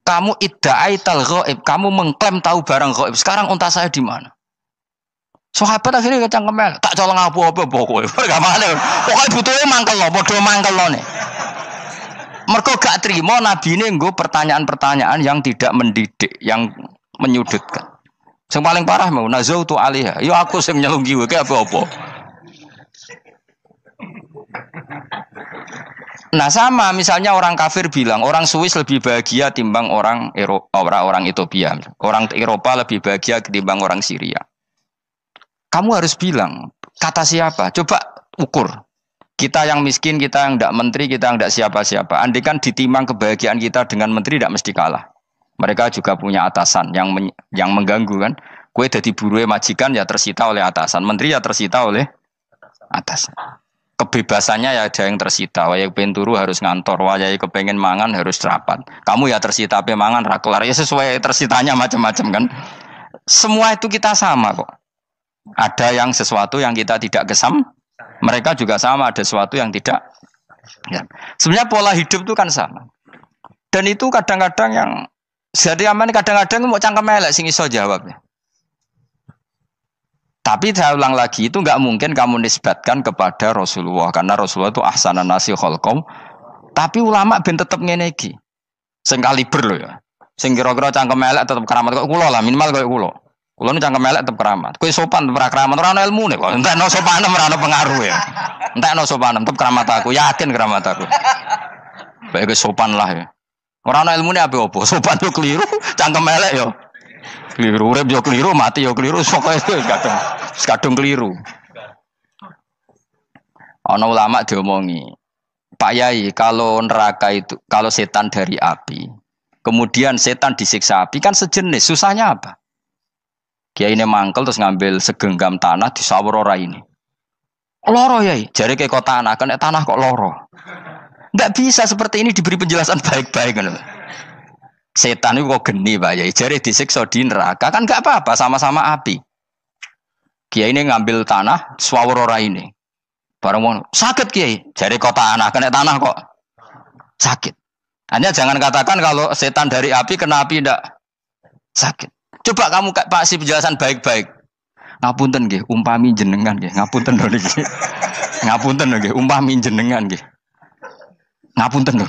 Kamu idda'aital ghaib. Kamu mengklaim tahu barang ghaib. Sekarang unta saya di mana? Sahabat akhirnya kecangkemel. Tak colong apa-apa pokoknya. Pergamane. Pokoknya butuhnya mangkel lo, bodoh mangkel lo nih. Mergo gak terima nabi ini nggo pertanyaan-pertanyaan yang tidak mendidik, yang menyudutkan. Yang paling parah mau nazautu alaiha. Yo aku sing nyelunggi wae apa-apa. Nah sama misalnya orang kafir bilang orang Swiss lebih bahagia timbang orang orang Ethiopia. Orang Eropa lebih bahagia ketimbang orang Syria. Kamu harus bilang, kata siapa? Coba ukur. Kita yang miskin, kita yang tidak menteri, kita yang tidak siapa-siapa. Andai kan ditimang kebahagiaan kita dengan menteri tidak mesti kalah. Mereka juga punya atasan yang mengganggu kan. Kue jadi buruh majikan ya tersita oleh atasan. Menteri ya tersita oleh atasan. Kebebasannya ya ada yang tersita. Wayai pengen turu harus ngantor. Wayai kepengen mangan harus rapat. Kamu ya tersita ape mangan rakelar. Ya sesuai tersitanya macam-macam kan. Semua itu kita sama kok. Ada yang sesuatu yang kita tidak kesam, mereka juga sama ada sesuatu yang tidak. Ya. Sebenarnya pola hidup itu kan sama. Dan itu kadang-kadang yang jadi aman kadang-kadang mau cangkem elek sing iso jawabnya. Tapi saya ulang lagi itu nggak mungkin kamu nisbatkan kepada Rasulullah karena Rasulullah itu ahsanan nasi khalqom. Tapi ulama ben tetep ngene iki. Sing kaliber lho ya. Sing kira-kira cangkem elek tetep keramat kok kula lah minimal koyo kula. Kulo nu cangkem elek tetep keramat. Kowe sopan tetep keramat, ora ana ilmune kok. Entekno sopan ora ana pengaruh ya. Entekno sopan tetep keramat aku, yakin keramat aku. Baik kowe sopan lah ya. Ora ana ilmune apa-apa. Sopan yo keliru, cangkem elek yo keliru, urip yo keliru, mati yo keliru, pokoke kadung keliru. Ana ulama diomongi, Pak Yai, kalau neraka itu kalau setan dari api, kemudian setan disiksa api kan sejenis, susahnya apa? Kiai ini mangkel terus ngambil segenggam tanah di sawur ora ini. Loro yai, jari kayak kok tanah, kan tanah kok loro. Enggak bisa seperti ini diberi penjelasan baik-baik kan. Setan itu kok geni Pak Yai, jari disiksa di neraka kan enggak apa-apa, sama-sama api. Kiai ini ngambil tanah sawur ora ini. Barang mau sakit Kiai, jari kok tanah, kan tanah kok sakit. Hanya jangan katakan kalau setan dari api kena api enggak sakit. Coba kamu kasih penjelasan baik-baik. Ngapunten nggih, umpami jenengan nggih. Ngapunten lho niki. Ngapunten lho nggih, umpami jenengan nggih. Ngapunten lho.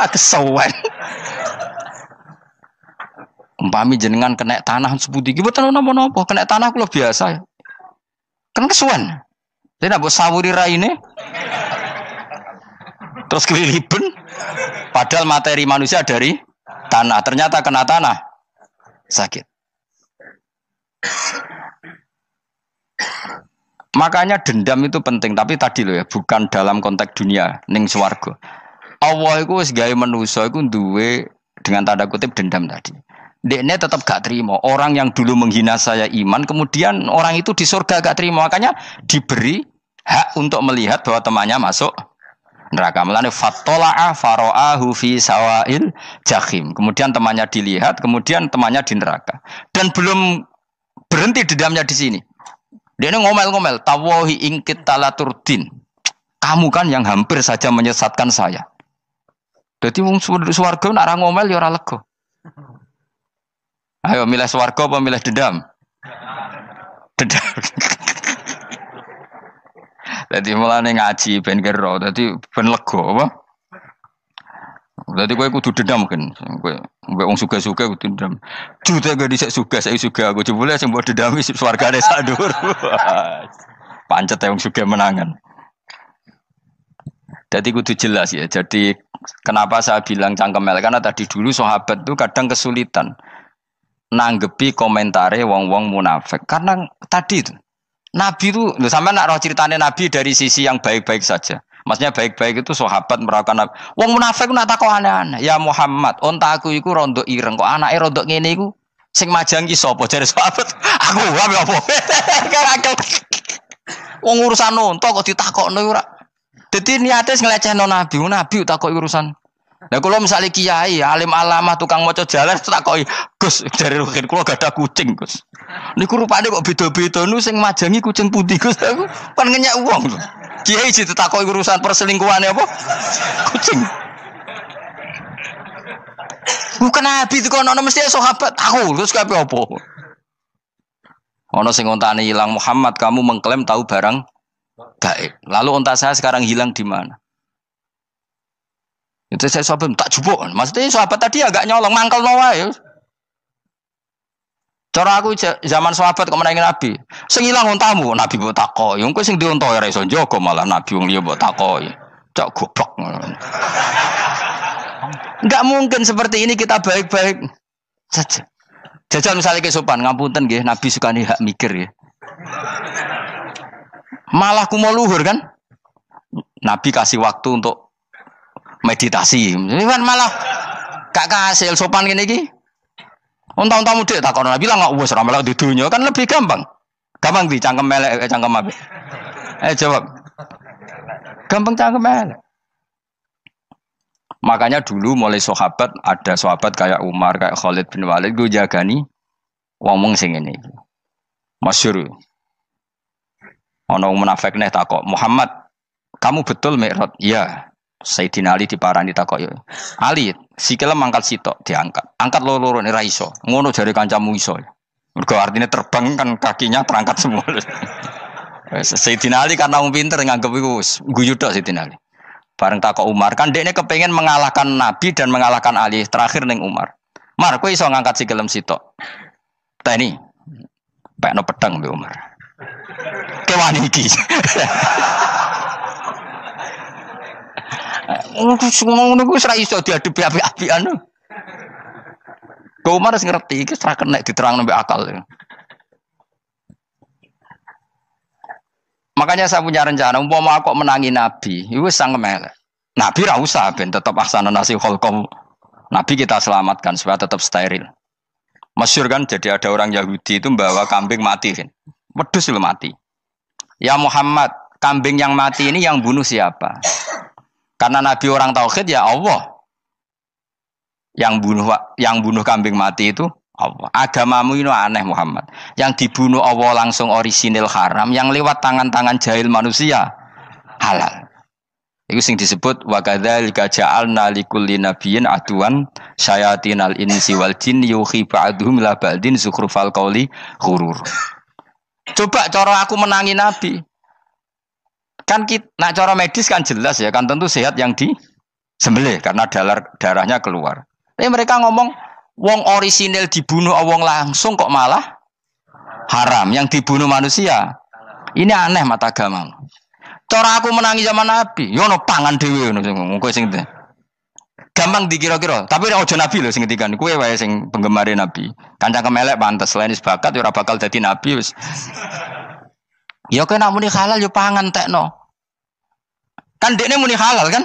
Kesuwen. Umpami jenengan kena tanah sepundi iki mboten napa-napa, kena tanah kula biasa. Kan kesuwen. Tidak mbok sawuri raine. Terus keliliben. Padahal materi manusia dari tanah, ternyata kena tanah sakit. Makanya dendam itu penting, tapi tadi loh ya, bukan dalam konteks dunia ning swarga. Allah iku wis gawe manusa iku duwe dengan tanda kutip dendam tadi. Dekne tetap gak terima. Orang yang dulu menghina saya iman, kemudian orang itu di surga gak terima, makanya diberi hak untuk melihat bahwa temannya masuk neraka. Melane fattala'a fara'ahu fi sawail jahim. Kemudian temannya dilihat, kemudian temannya di neraka. Dan belum berhenti dendamnya di sini. Dia ini ngomel-ngomel, tawahi ingkit talaturdin. Kamu kan yang hampir saja menyesatkan saya. Jadi wong swarga nak ra ngomel ya ora lega. Ayo milih swarga apa milih dendam? Dendam. Jadi mulane ngaji ben kero, dadi ben lega apa? Dadi kowe kudu dendam kan. Kowe wong suga-suga kudu dendam. Jute gak dhisik suga, saiki suga aku jebule sing mbok dendami swargane sak dhuwur. Pancet wong suga menangan. Jadi kudu jelas ya. Jadi kenapa saya bilang cangkemel karena tadi dulu sahabat itu kadang kesulitan nanggepi komentare wong-wong munafik. Karena tadi itu Nabi itu, sama nak roh ceritanya Nabi dari sisi yang baik-baik saja. Maksudnya baik-baik itu sahabat merawakan Nabi. Wong munafik nak takok aneh-aneh. Ya Muhammad, onta aku iku rondo ireng. Kok anake rondo ngene iku sing majang ki sapa? Jare sahabat, aku apa? Wong urusan onta kok ditakokno ora. Dadi niate ngelecehno nabi, nabi takoki urusan. Lah kula misale kiai, alim alamah tukang maca jalan takoki, Gus dari rukin kula gak ada kucing, Gus. Niku rupane kok beda-beda nu sing majangi kucing putih, Gus. Aku kan ngenyek wong lho. Kiai ditakoki urusan perselingkuhane apa? Kucing. Bukan nabi itu kono mesti sahabat tahu terus kabeh apa? Ono sing ontane hilang Muhammad, kamu mengklaim tahu barang gaib. Lalu onta saya sekarang hilang di mana? Itu saya sahabat tak jupuk. Maksudnya sahabat tadi agak nyolong mangkel wae. Cara aku zaman sahabat kok menangi nabi. Sing hilang ontamu, nabi mbok takoki. Engko sing dionto ora iso njogo malah nabi wong liya mbok takoki. Cok goblok. Enggak mungkin seperti ini kita baik-baik saja. Jajal misalnya ke sopan, ngapunten nggih, Nabi sukani hak mikir ya. Malah kumo luhur kan? Nabi kasih waktu untuk meditasi. Ini kan malah gak kasil sopan gini iki. Unta-unta mudik takon Nabi lah enggak wis ora melok di dunya kan lebih gampang. Gampang di cangkem melek cangkem apik. Jawab. Gampang cangkem melek. Makanya dulu mulai sahabat, ada sahabat kayak Umar, kayak Khalid bin Walid, gue jagani wong sing ngene iki. Masyhur. Ana munafik neh takok, "Muhammad, kamu betul Mi'raj?" "Iya." Sayyidina Ali diparani takok, "Ali, sikile mangkat sitok diangkat. Angkat loro-loro ora iso." Ngono jare kancamu iso. Mergo artinya terbang kan kakinya terangkat semua. Sayyidina Ali karena wong pinter nganggep iku guyu tok Sayyidina Ali. Bareng takok Umar, kan dekne kepengen mengalahkan Nabi dan mengalahkan Ali. Terakhir ning Umar. Mar, kowe iso ngangkat sikilem sitok. Teni. Pekno pedang mbek Umar. Kewan iki. Ngono ku ora iso diadepi api-apian. Kok Umar wis ngerti iki ora kena diterangno mbek akal. Makanya saya punya rencana, umpama aku menangi Nabi, itu sangat melek. Nabi ra usah ben tetap ahsana nasi kholqom. Nabi kita selamatkan supaya tetap steril. Masyhur kan, jadi ada orang Yahudi itu membawa kambing mati kan. Wedhus itu mati. Ya Muhammad, kambing yang mati ini yang bunuh siapa? Karena Nabi orang tauhid ya Allah. Yang bunuh kambing mati itu Allah. Agamamu ini aneh Muhammad. Yang dibunuh Allah langsung orisinil haram, yang lewat tangan-tangan jahil manusia halal. Itu sing disebut wa kadzalika ja'alna likulli nabiyyin aduwan syayatinal insi wal jin yuhi ba'dhum la ba'din zukhrufal qauli ghurur. Coba cara aku menangi Nabi. Kan nak cara medis kan jelas ya, kan tentu sehat yang disembelih karena darahnya keluar. Tapi mereka ngomong wong orisinil dibunuh wong langsung kok malah haram yang dibunuh manusia. Ini aneh mata agama. Cara aku menangi zaman Nabi, yo no pangan dhewe ngono sing gampang dikira-kira. Tapi ojo Nabi lho sing ngendikan, kowe wae sing penggemar Nabi. Kancang kemelek pantes selain bakat ora bakal dadi nabi wis. Ya kena muni halal yo pangan tekno. Kan dekne muni halal kan?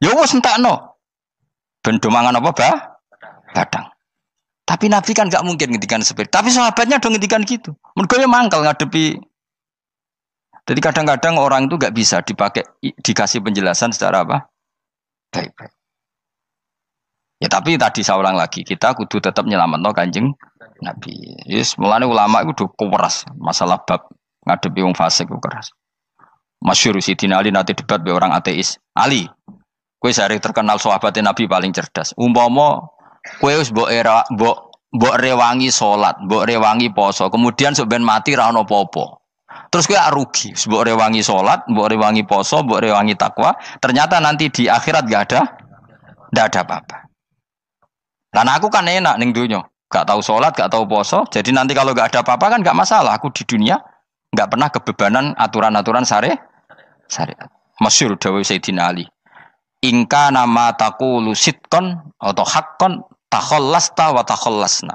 Ya wis entekno. Ben do mangan apa, Bah? Badang. Tapi Nabi kan gak mungkin ngendikan seperti. Tapi sahabatnya dong ngendikan gitu. Mergo mangkal ngadepi. Jadi kadang-kadang orang itu gak bisa dikasih penjelasan secara apa? Baik-baik. Ya tapi tadi saya ulang lagi, kita kudu tetap nyelametno Kanjeng Nabi. Yes, mulane ulama itu udah keras masalah bab ngadepi wong fasik itu keras. Masyhur Sidina Ali nanti debat be orang ateis. Ali, kowe sehari terkenal sahabatnya Nabi paling cerdas. Umpama kowe wis mbok rewangi salat, mbok rewangi poso, kemudian sok ben mati ra ono apa-apa. Terus kowe rugi, mbok rewangi salat, mbok rewangi poso, mbok rewangi takwa, ternyata nanti di akhirat ndak ada apa-apa. Dan aku kan enak ning donya, gak tahu salat, gak tahu poso, jadi nanti kalau gak ada apa-apa kan gak masalah. Aku di dunia gak pernah kebebanan aturan-aturan syariat. Masyhur dawuh Sayyidina Ali. Ingka nama taqulu sidqan atau haqqan takhallasta wa takhallasna.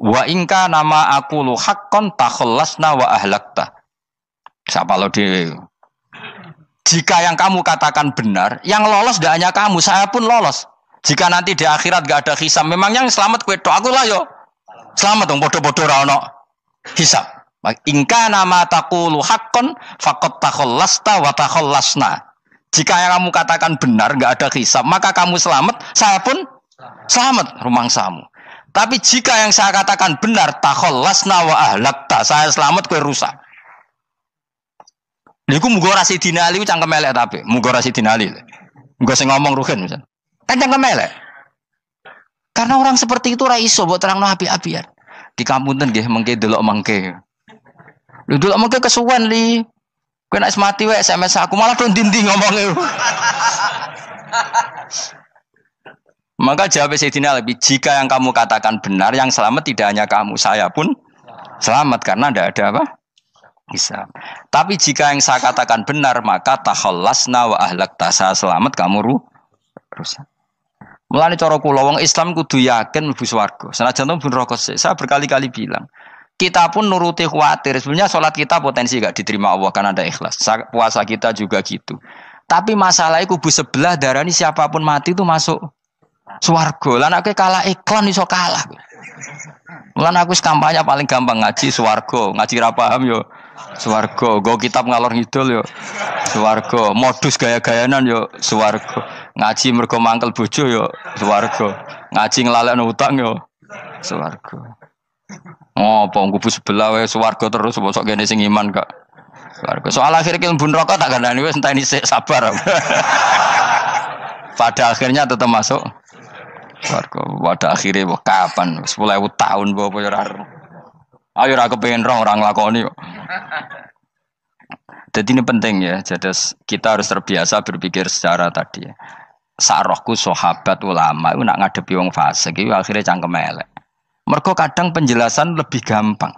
Wa ingka nama aqulu haqqan takhallasna wa ahlakta. Siapa lo di? Jika yang kamu katakan benar, yang lolos tidak hanya kamu, saya pun lolos. Jika nanti di akhirat gak ada hisab, memang yang selamat kue tok, aku lah yo selamat dong, bodoh-bodoh ra ono hisab. Ingka nama taqulu haqqan faqad takhallasta wa takhallasna. Jika yang kamu katakan benar, enggak ada hisab, maka kamu selamat, saya pun selamat rumangsamu. Tapi jika yang saya katakan benar, takhallasna wa ahlakta, saya selamat kowe rusak. Niku muga ora Sidina Ali cangkem elek tapi, muga ora Sidina Ali. Muga sing ngomong Ruhin misal. Kan cangkem elek. Karena orang seperti itu ora iso mbok terangno api-apian. Di kampunten nggih mengke delok mengke. Lho delok mengke kesuwen li. Kowe nek mati wae SMS aku malah do ndi-ndi ngomongnya. Maka jawab Sayyidina Ali, jika yang kamu katakan benar, yang selamat tidak hanya kamu, saya pun selamat karena tidak ada apa? Hisab. Tapi jika yang saya katakan benar, maka takhallasna wa ahlakta, saya selamat, kamu rusak. Mulane cara kula wong Islam kudu yakin mlebu swarga. Senajan to neraka sik. Saya berkali-kali bilang, kita pun nuruti khawatir. Sebenarnya sholat kita potensi gak diterima Allah karena ada ikhlas. Puasa kita juga gitu. Tapi masalahnya kubu sebelah darani siapapun mati itu masuk swarga. Lan aku kalah iklan iso kalah. Lan aku kampanye paling gampang ngaji swarga, ngaji ra paham yo swarga, go kitab ngalor ngidul yo swarga, modus gaya-gayanan yo swarga. Ngaji mergo mangkel bojo yo swarga. Ngaji nglalekno utang yo swarga. Oh, apa kubu sebelah wae swarga terus bosok kene sing iman kak. Swarga. Soal akhir ki mlebu neraka tak kandhani wis enteni sik sabar. Pada akhirnya tetap masuk swarga. Pada akhirnya kapan? 10.000 tahun apa ya ora. Ayo ora kepengin orang nglakoni kok. Jadi ini penting ya. Jadi kita harus terbiasa berpikir secara tadi ya. Sarohku sahabat ulama itu nak ngadepi wong fasik itu akhirnya cangkem elek. Mergo kadang penjelasan lebih gampang.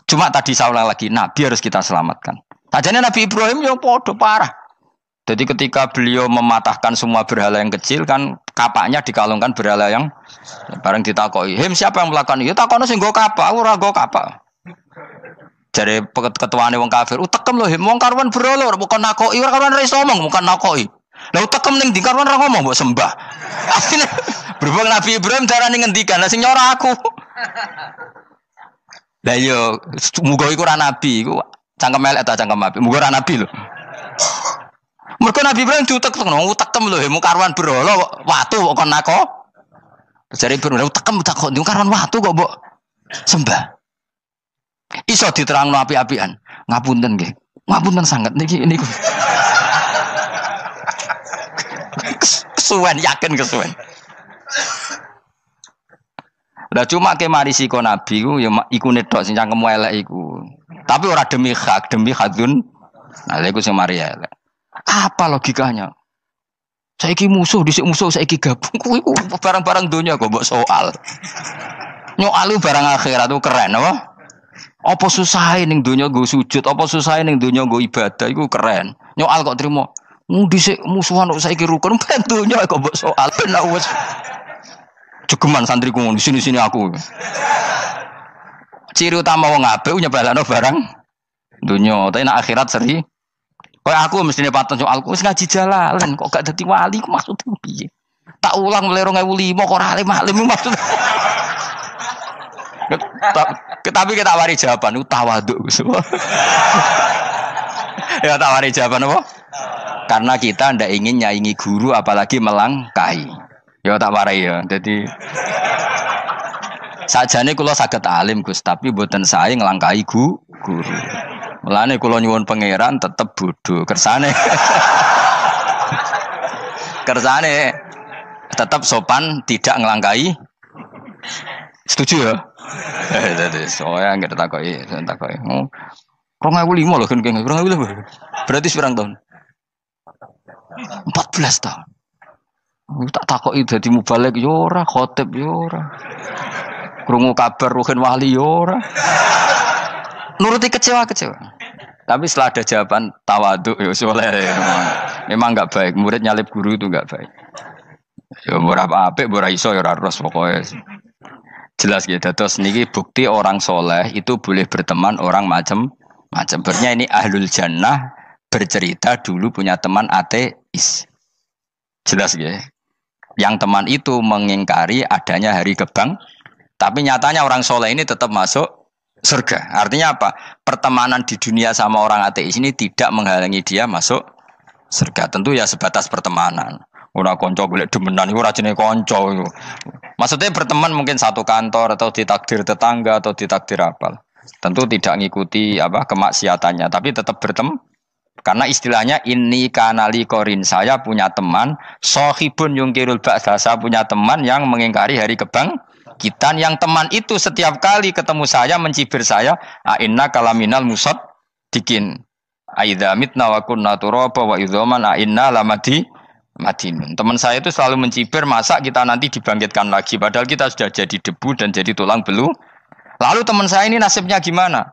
Cuma tadi saya ulang lagi, Nabi harus kita selamatkan. Sajane Nabi Ibrahim yang podo parah. Jadi ketika beliau mematahkan semua berhala yang kecil kan kapaknya dikalungkan berhala yang bareng ditakoi. Hem siapa yang melakukan itu? Takono sing nggo kapak, ora nggo kapak. Jare ketuane wong kafir, utekem lho hem wong karuan berhala, bukan nakoki, ora karuan ora iso ngomong, bukan nakoki. Lah utekem ning ndi karuan ora ngomong mbok sembah. Akhirnya berhubung Nabi Ibrahim darani ngendikan, lah sing nyora aku. Lah yo muga iku ora nabi, iku cangkem elek ta cangkem apik. Muga ora nabi lho. Mergo Nabi Ibrahim diutek-utekno, utekem lho mu karuan berhala watu kok kon nako. Jare Ibrahim utekem tak kok karuan watu kok mbok sembah. Iso diterangno apik-apikan. Ngapunten nggih. Ngapunten sanget niki niku. Kesuwen yakin kesuwen. Lah cuma ke mari siko nabi ku ya iku nedok sing cangkem elek iku. Tapi ora demi hak, demi hadun. Nah lha iku sing mari elek. Apa logikanya? Saiki musuh dhisik musuh saiki gabung kuwi ku barang-barang donya kok mbok soal. Nyoal barang akhirat itu keren apa? Apa susahe ning donya nggo sujud, apa susahe ning donya nggo ibadah iku keren. Nyoal kok trimo. Dhisik musuhan kok saiki rukun ben donya kok mbok soal ben wis jegeman santriku di sini aku. Ciri utama wong apik nyebalakno barang dunya, tapi nek akhirat seri. Kayak aku mestine paten soalku wis ngaji jalalan kok gak dadi wali ku maksudku piye? Tak ulang mulai 2005 kok ora alim maksud. Tapi kita wari jawaban tawaduk. Ya tak wari jawaban apa? Karena kita ndak ingin nyaingi guru apalagi melangkahi. Ya tak warai ya. Jadi sajane kula saged alim Gus, tapi mboten sae nglangkahi guru. Mulane kula nyuwun pangeran tetep bodoh. Kersane tetap sopan, tidak ngelangkai. Setuju ya? Jadi soalnya nggak takoki. 2005 loh kan 2005. Berarti seberang tahun? 14 tahun. Tak takoki dadi mubalek yo ora, khotib yo ora. Krungu kabar Ruhin Wali yo ora. Nuruti kecewa. Tapi setelah ada jawaban tawaduk ya soleh. Memang enggak baik. Murid nyalip guru itu enggak baik. Ya berapa apik, ora iso ya ora ros pokoknya. Jelas gitu. Terus niki bukti orang soleh itu boleh berteman orang macam-macam. Berarti ini ahlul jannah bercerita dulu punya teman ateis. Jelas gitu. Yang teman itu mengingkari adanya hari kebang. Tapi nyatanya orang soleh ini tetap masuk surga. Artinya apa? Pertemanan di dunia sama orang ateis ini tidak menghalangi dia masuk surga. Tentu ya sebatas pertemanan. Ora kanca golek demenan iku ora jenenge kanca iku. Maksudnya berteman mungkin satu kantor atau ditakdir tetangga atau ditakdir apa. Tentu tidak ngikuti apa kemaksiatannya, tapi tetap berteman. Karena istilahnya ini kanali korin, saya punya teman sohibun yungkirul ba'sa, saya punya teman yang mengingkari hari kebangkitan, yang teman itu setiap kali ketemu saya mencibir saya, inna kalaminal musad dikin aidza mitna wa kunna turaba wa idzaman inna lamadi madinun. Teman saya itu selalu mencibir, masa kita nanti dibangkitkan lagi padahal kita sudah jadi debu dan jadi tulang belulang. Lalu teman saya ini nasibnya gimana?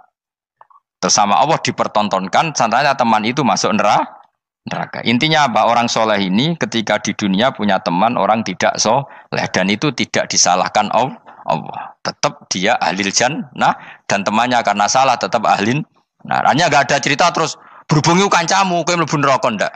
Bersama Allah dipertontonkan, contohnya teman itu masuk neraka. Intinya apa? Orang soleh ini ketika di dunia punya teman orang tidak soleh, dan itu tidak disalahkan Allah. Tetap dia ahlil jannah, dan temannya karena salah tetap ahlin. Nah, hanya gak ada cerita terus berhubungi kancamu, kowe mlebu neraka ndak.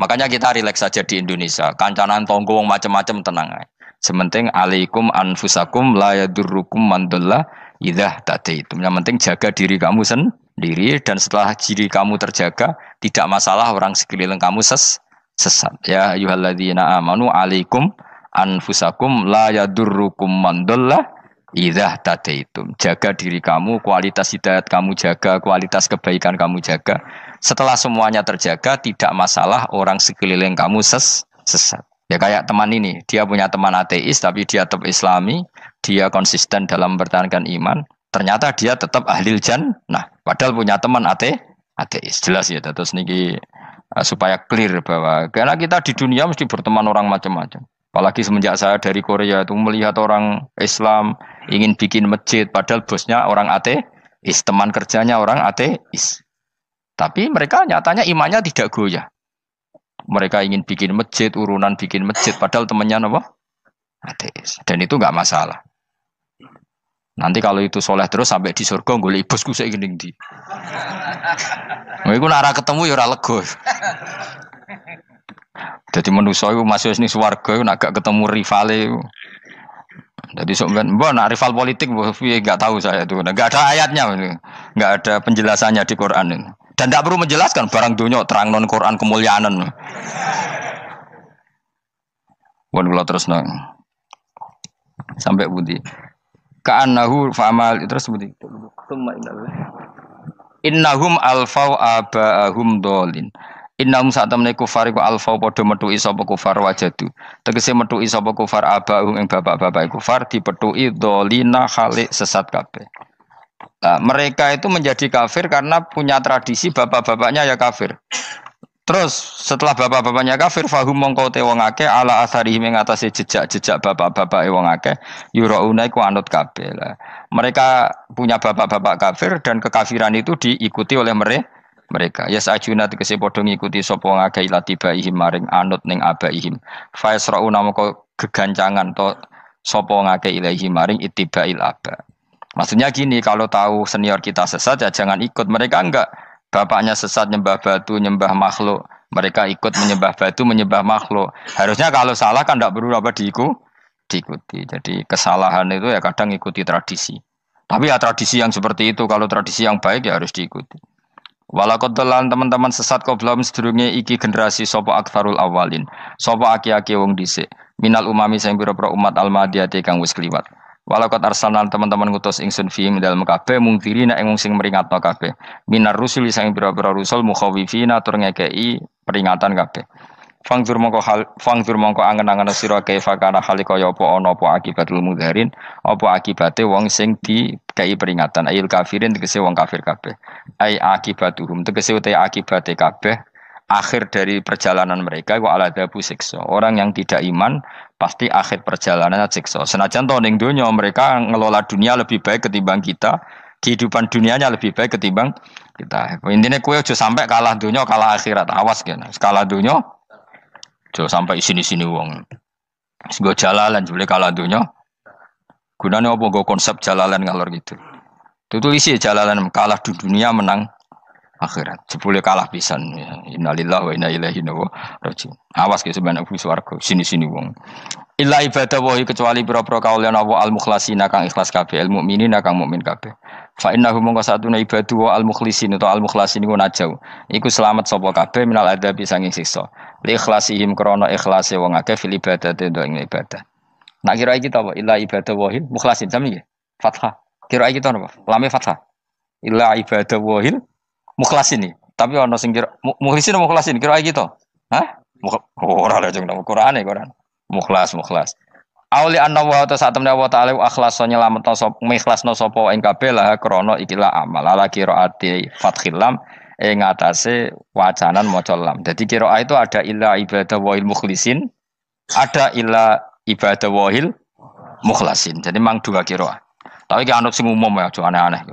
Makanya kita rileks saja di Indonesia. Kancanan tonggo macam-macam tenang aja. Sementing alaikum anfusakum la yadurrukum man dhalla idza tadaitum. Yang penting jaga diri kamu sendiri, dan setelah diri kamu terjaga tidak masalah orang sekeliling kamu sesat. Ya ayyuhalladzina amanu alaikum anfusakum la yadurrukum man dhalla idza tadaitum. Jaga diri kamu, kualitas hidayat kamu jaga, kualitas kebaikan kamu jaga. Setelah semuanya terjaga tidak masalah orang sekeliling kamu sesat. Ya kayak teman ini, dia punya teman ateis tapi dia tetap islami, dia konsisten dalam mempertahankan iman, ternyata dia tetap ahlil jannah, padahal punya teman ateis. Jelas ya, terus niki supaya clear bahwa karena kita di dunia mesti berteman orang macam-macam. Apalagi semenjak saya dari Korea itu melihat orang Islam ingin bikin masjid, padahal bosnya orang ateis, teman kerjanya orang ateis. Tapi mereka nyatanya imannya tidak goyah. Mereka ingin bikin masjid, urunan bikin masjid, padahal temannya apa? Ateis. Dan itu nggak masalah. Nanti kalau itu soleh terus sampai di surga, golek bosku saya gini di. Iku nara ketemu ya ora lega. Jadi manusia itu masuk sini swarga, nak gak ketemu rivale. Jadi sebenarnya, nak rival politik, nggak tahu saya itu, nggak ada ayatnya, nggak ada penjelasannya di Quran ini. Dan tidak perlu menjelaskan barang dunia terang non Quran kemuliaan. Bukan kalau terus nang sampai budi. Ka'annahu fa'amal terus budi. Innahum alfau aba'ahum dolin. Innahum sa'tamne kufar iku alfau padha metuki sapa kufar wajadu. Tegese metuki sapa kufar aba'ahum ing bapak-bapak kufar dipetuki dolina khalik sesat kabeh. Nah, mereka itu menjadi kafir karena punya tradisi bapak-bapaknya ya kafir. Terus setelah bapak-bapaknya kafir, fahum mongko te wong akeh ala asarihi ing atase jejak-jejak bapak-bapak wong akeh yurauna iku anut kabeh. Mereka punya bapak-bapak kafir dan kekafiran itu diikuti oleh mereka. Ya sajuna tegese padha ngikuti sapa wong akeh latibaihim maring anut ning abaihim. Fa yasrauna mongko gegancangan to sapa wong akeh ilahi maring ittibail aba. Maksudnya gini, kalau tahu senior kita sesat ya jangan ikut. Mereka enggak, bapaknya sesat nyembah batu, nyembah makhluk. Mereka ikut menyembah batu, menyembah makhluk. Harusnya kalau salah kan enggak perlu apa diikuti. Jadi kesalahan itu ya kadang ikuti tradisi. Tapi ya tradisi yang seperti itu, kalau tradisi yang baik ya harus diikuti. Walakot telan teman-teman sesat kau belum sedurunge iki generasi sopo akfarul awalin. Sopo aki-aki wong dhisik. Minal umami sing pira-pira umat almadiyati kang wis kliwat. Walakot arsalna teman-teman ngutus ingsun fiim dalem kabeh mungtirina ing sing meringatno kabeh. Minar rusul sing pira-pira rusul mukhawifina tur ngekeki peringatan kabeh. Fangzur mongko angen-angen sira kaifa kana hale kaya apa ana apa akibatul mudharin, apa akibate wong sing dikei peringatan ayil kafirin tegese wong kafir kabeh. Ai akibatuhum tegese uta akibate kabeh akhir dari perjalanan mereka wa aladabu siksa. Orang yang tidak iman pasti akhir perjalanannya siksa. Senajan to ning donya mereka ngelola dunia lebih baik ketimbang kita, kehidupan dunianya lebih baik ketimbang kita. Intine kowe aja sampai kalah donya kalah akhirat. Awas kene. Kalah donya aja sampai sini-sini wong. Wis go jalalan jebule kalah donya. Gunane apa go konsep jalalan ngalor gitu. Tutulisi jalalan kalah di dunia menang akhirat. Jebule kalah pisan. Innalillahi wa inna ilaihi raji'un. Awas ke sebenarnya swarga sini-sini wong. Illa ibadah wahi kecuali pira-pira kaulian Allah al-mukhlasina kang ikhlas kabeh, al mukminina kang mukmin kabeh. Fa innahu mongko satune ibadu al mukhlisin atau al mukhlasin iku najau. Iku selamat sapa kabeh minal adabi sanging siksa. Li ikhlasihim krana ikhlase wong akeh fil ibadate ing ibadah. Nak kira iki ta apa? Illa ibadah wahil mukhlasin sami nggih. Fathah. Kira iki ta apa? Lame fathah. Illa ibadah wahil mukhlasin iki. Tapi ana sing kira mukhlisin apa mukhlasin? Kira iki to. Hah? Ora lha jeng nang Qur'ane Quran. Mukhlas. Auli anna wa ta saat temne wa ta'ala akhlaso nyelametno sapa mikhlasno sapa ing kabeh lah krana ikilah amal ala qiraati fathil lam ing atase wacanan maca lam. Dadi qiraah itu ada illa ibadah wahil mukhlisin, ada illa ibadah wahil mukhlasin. Jadi mang dua qiraah. Tapi ki anut sing umum ya aja aneh-aneh.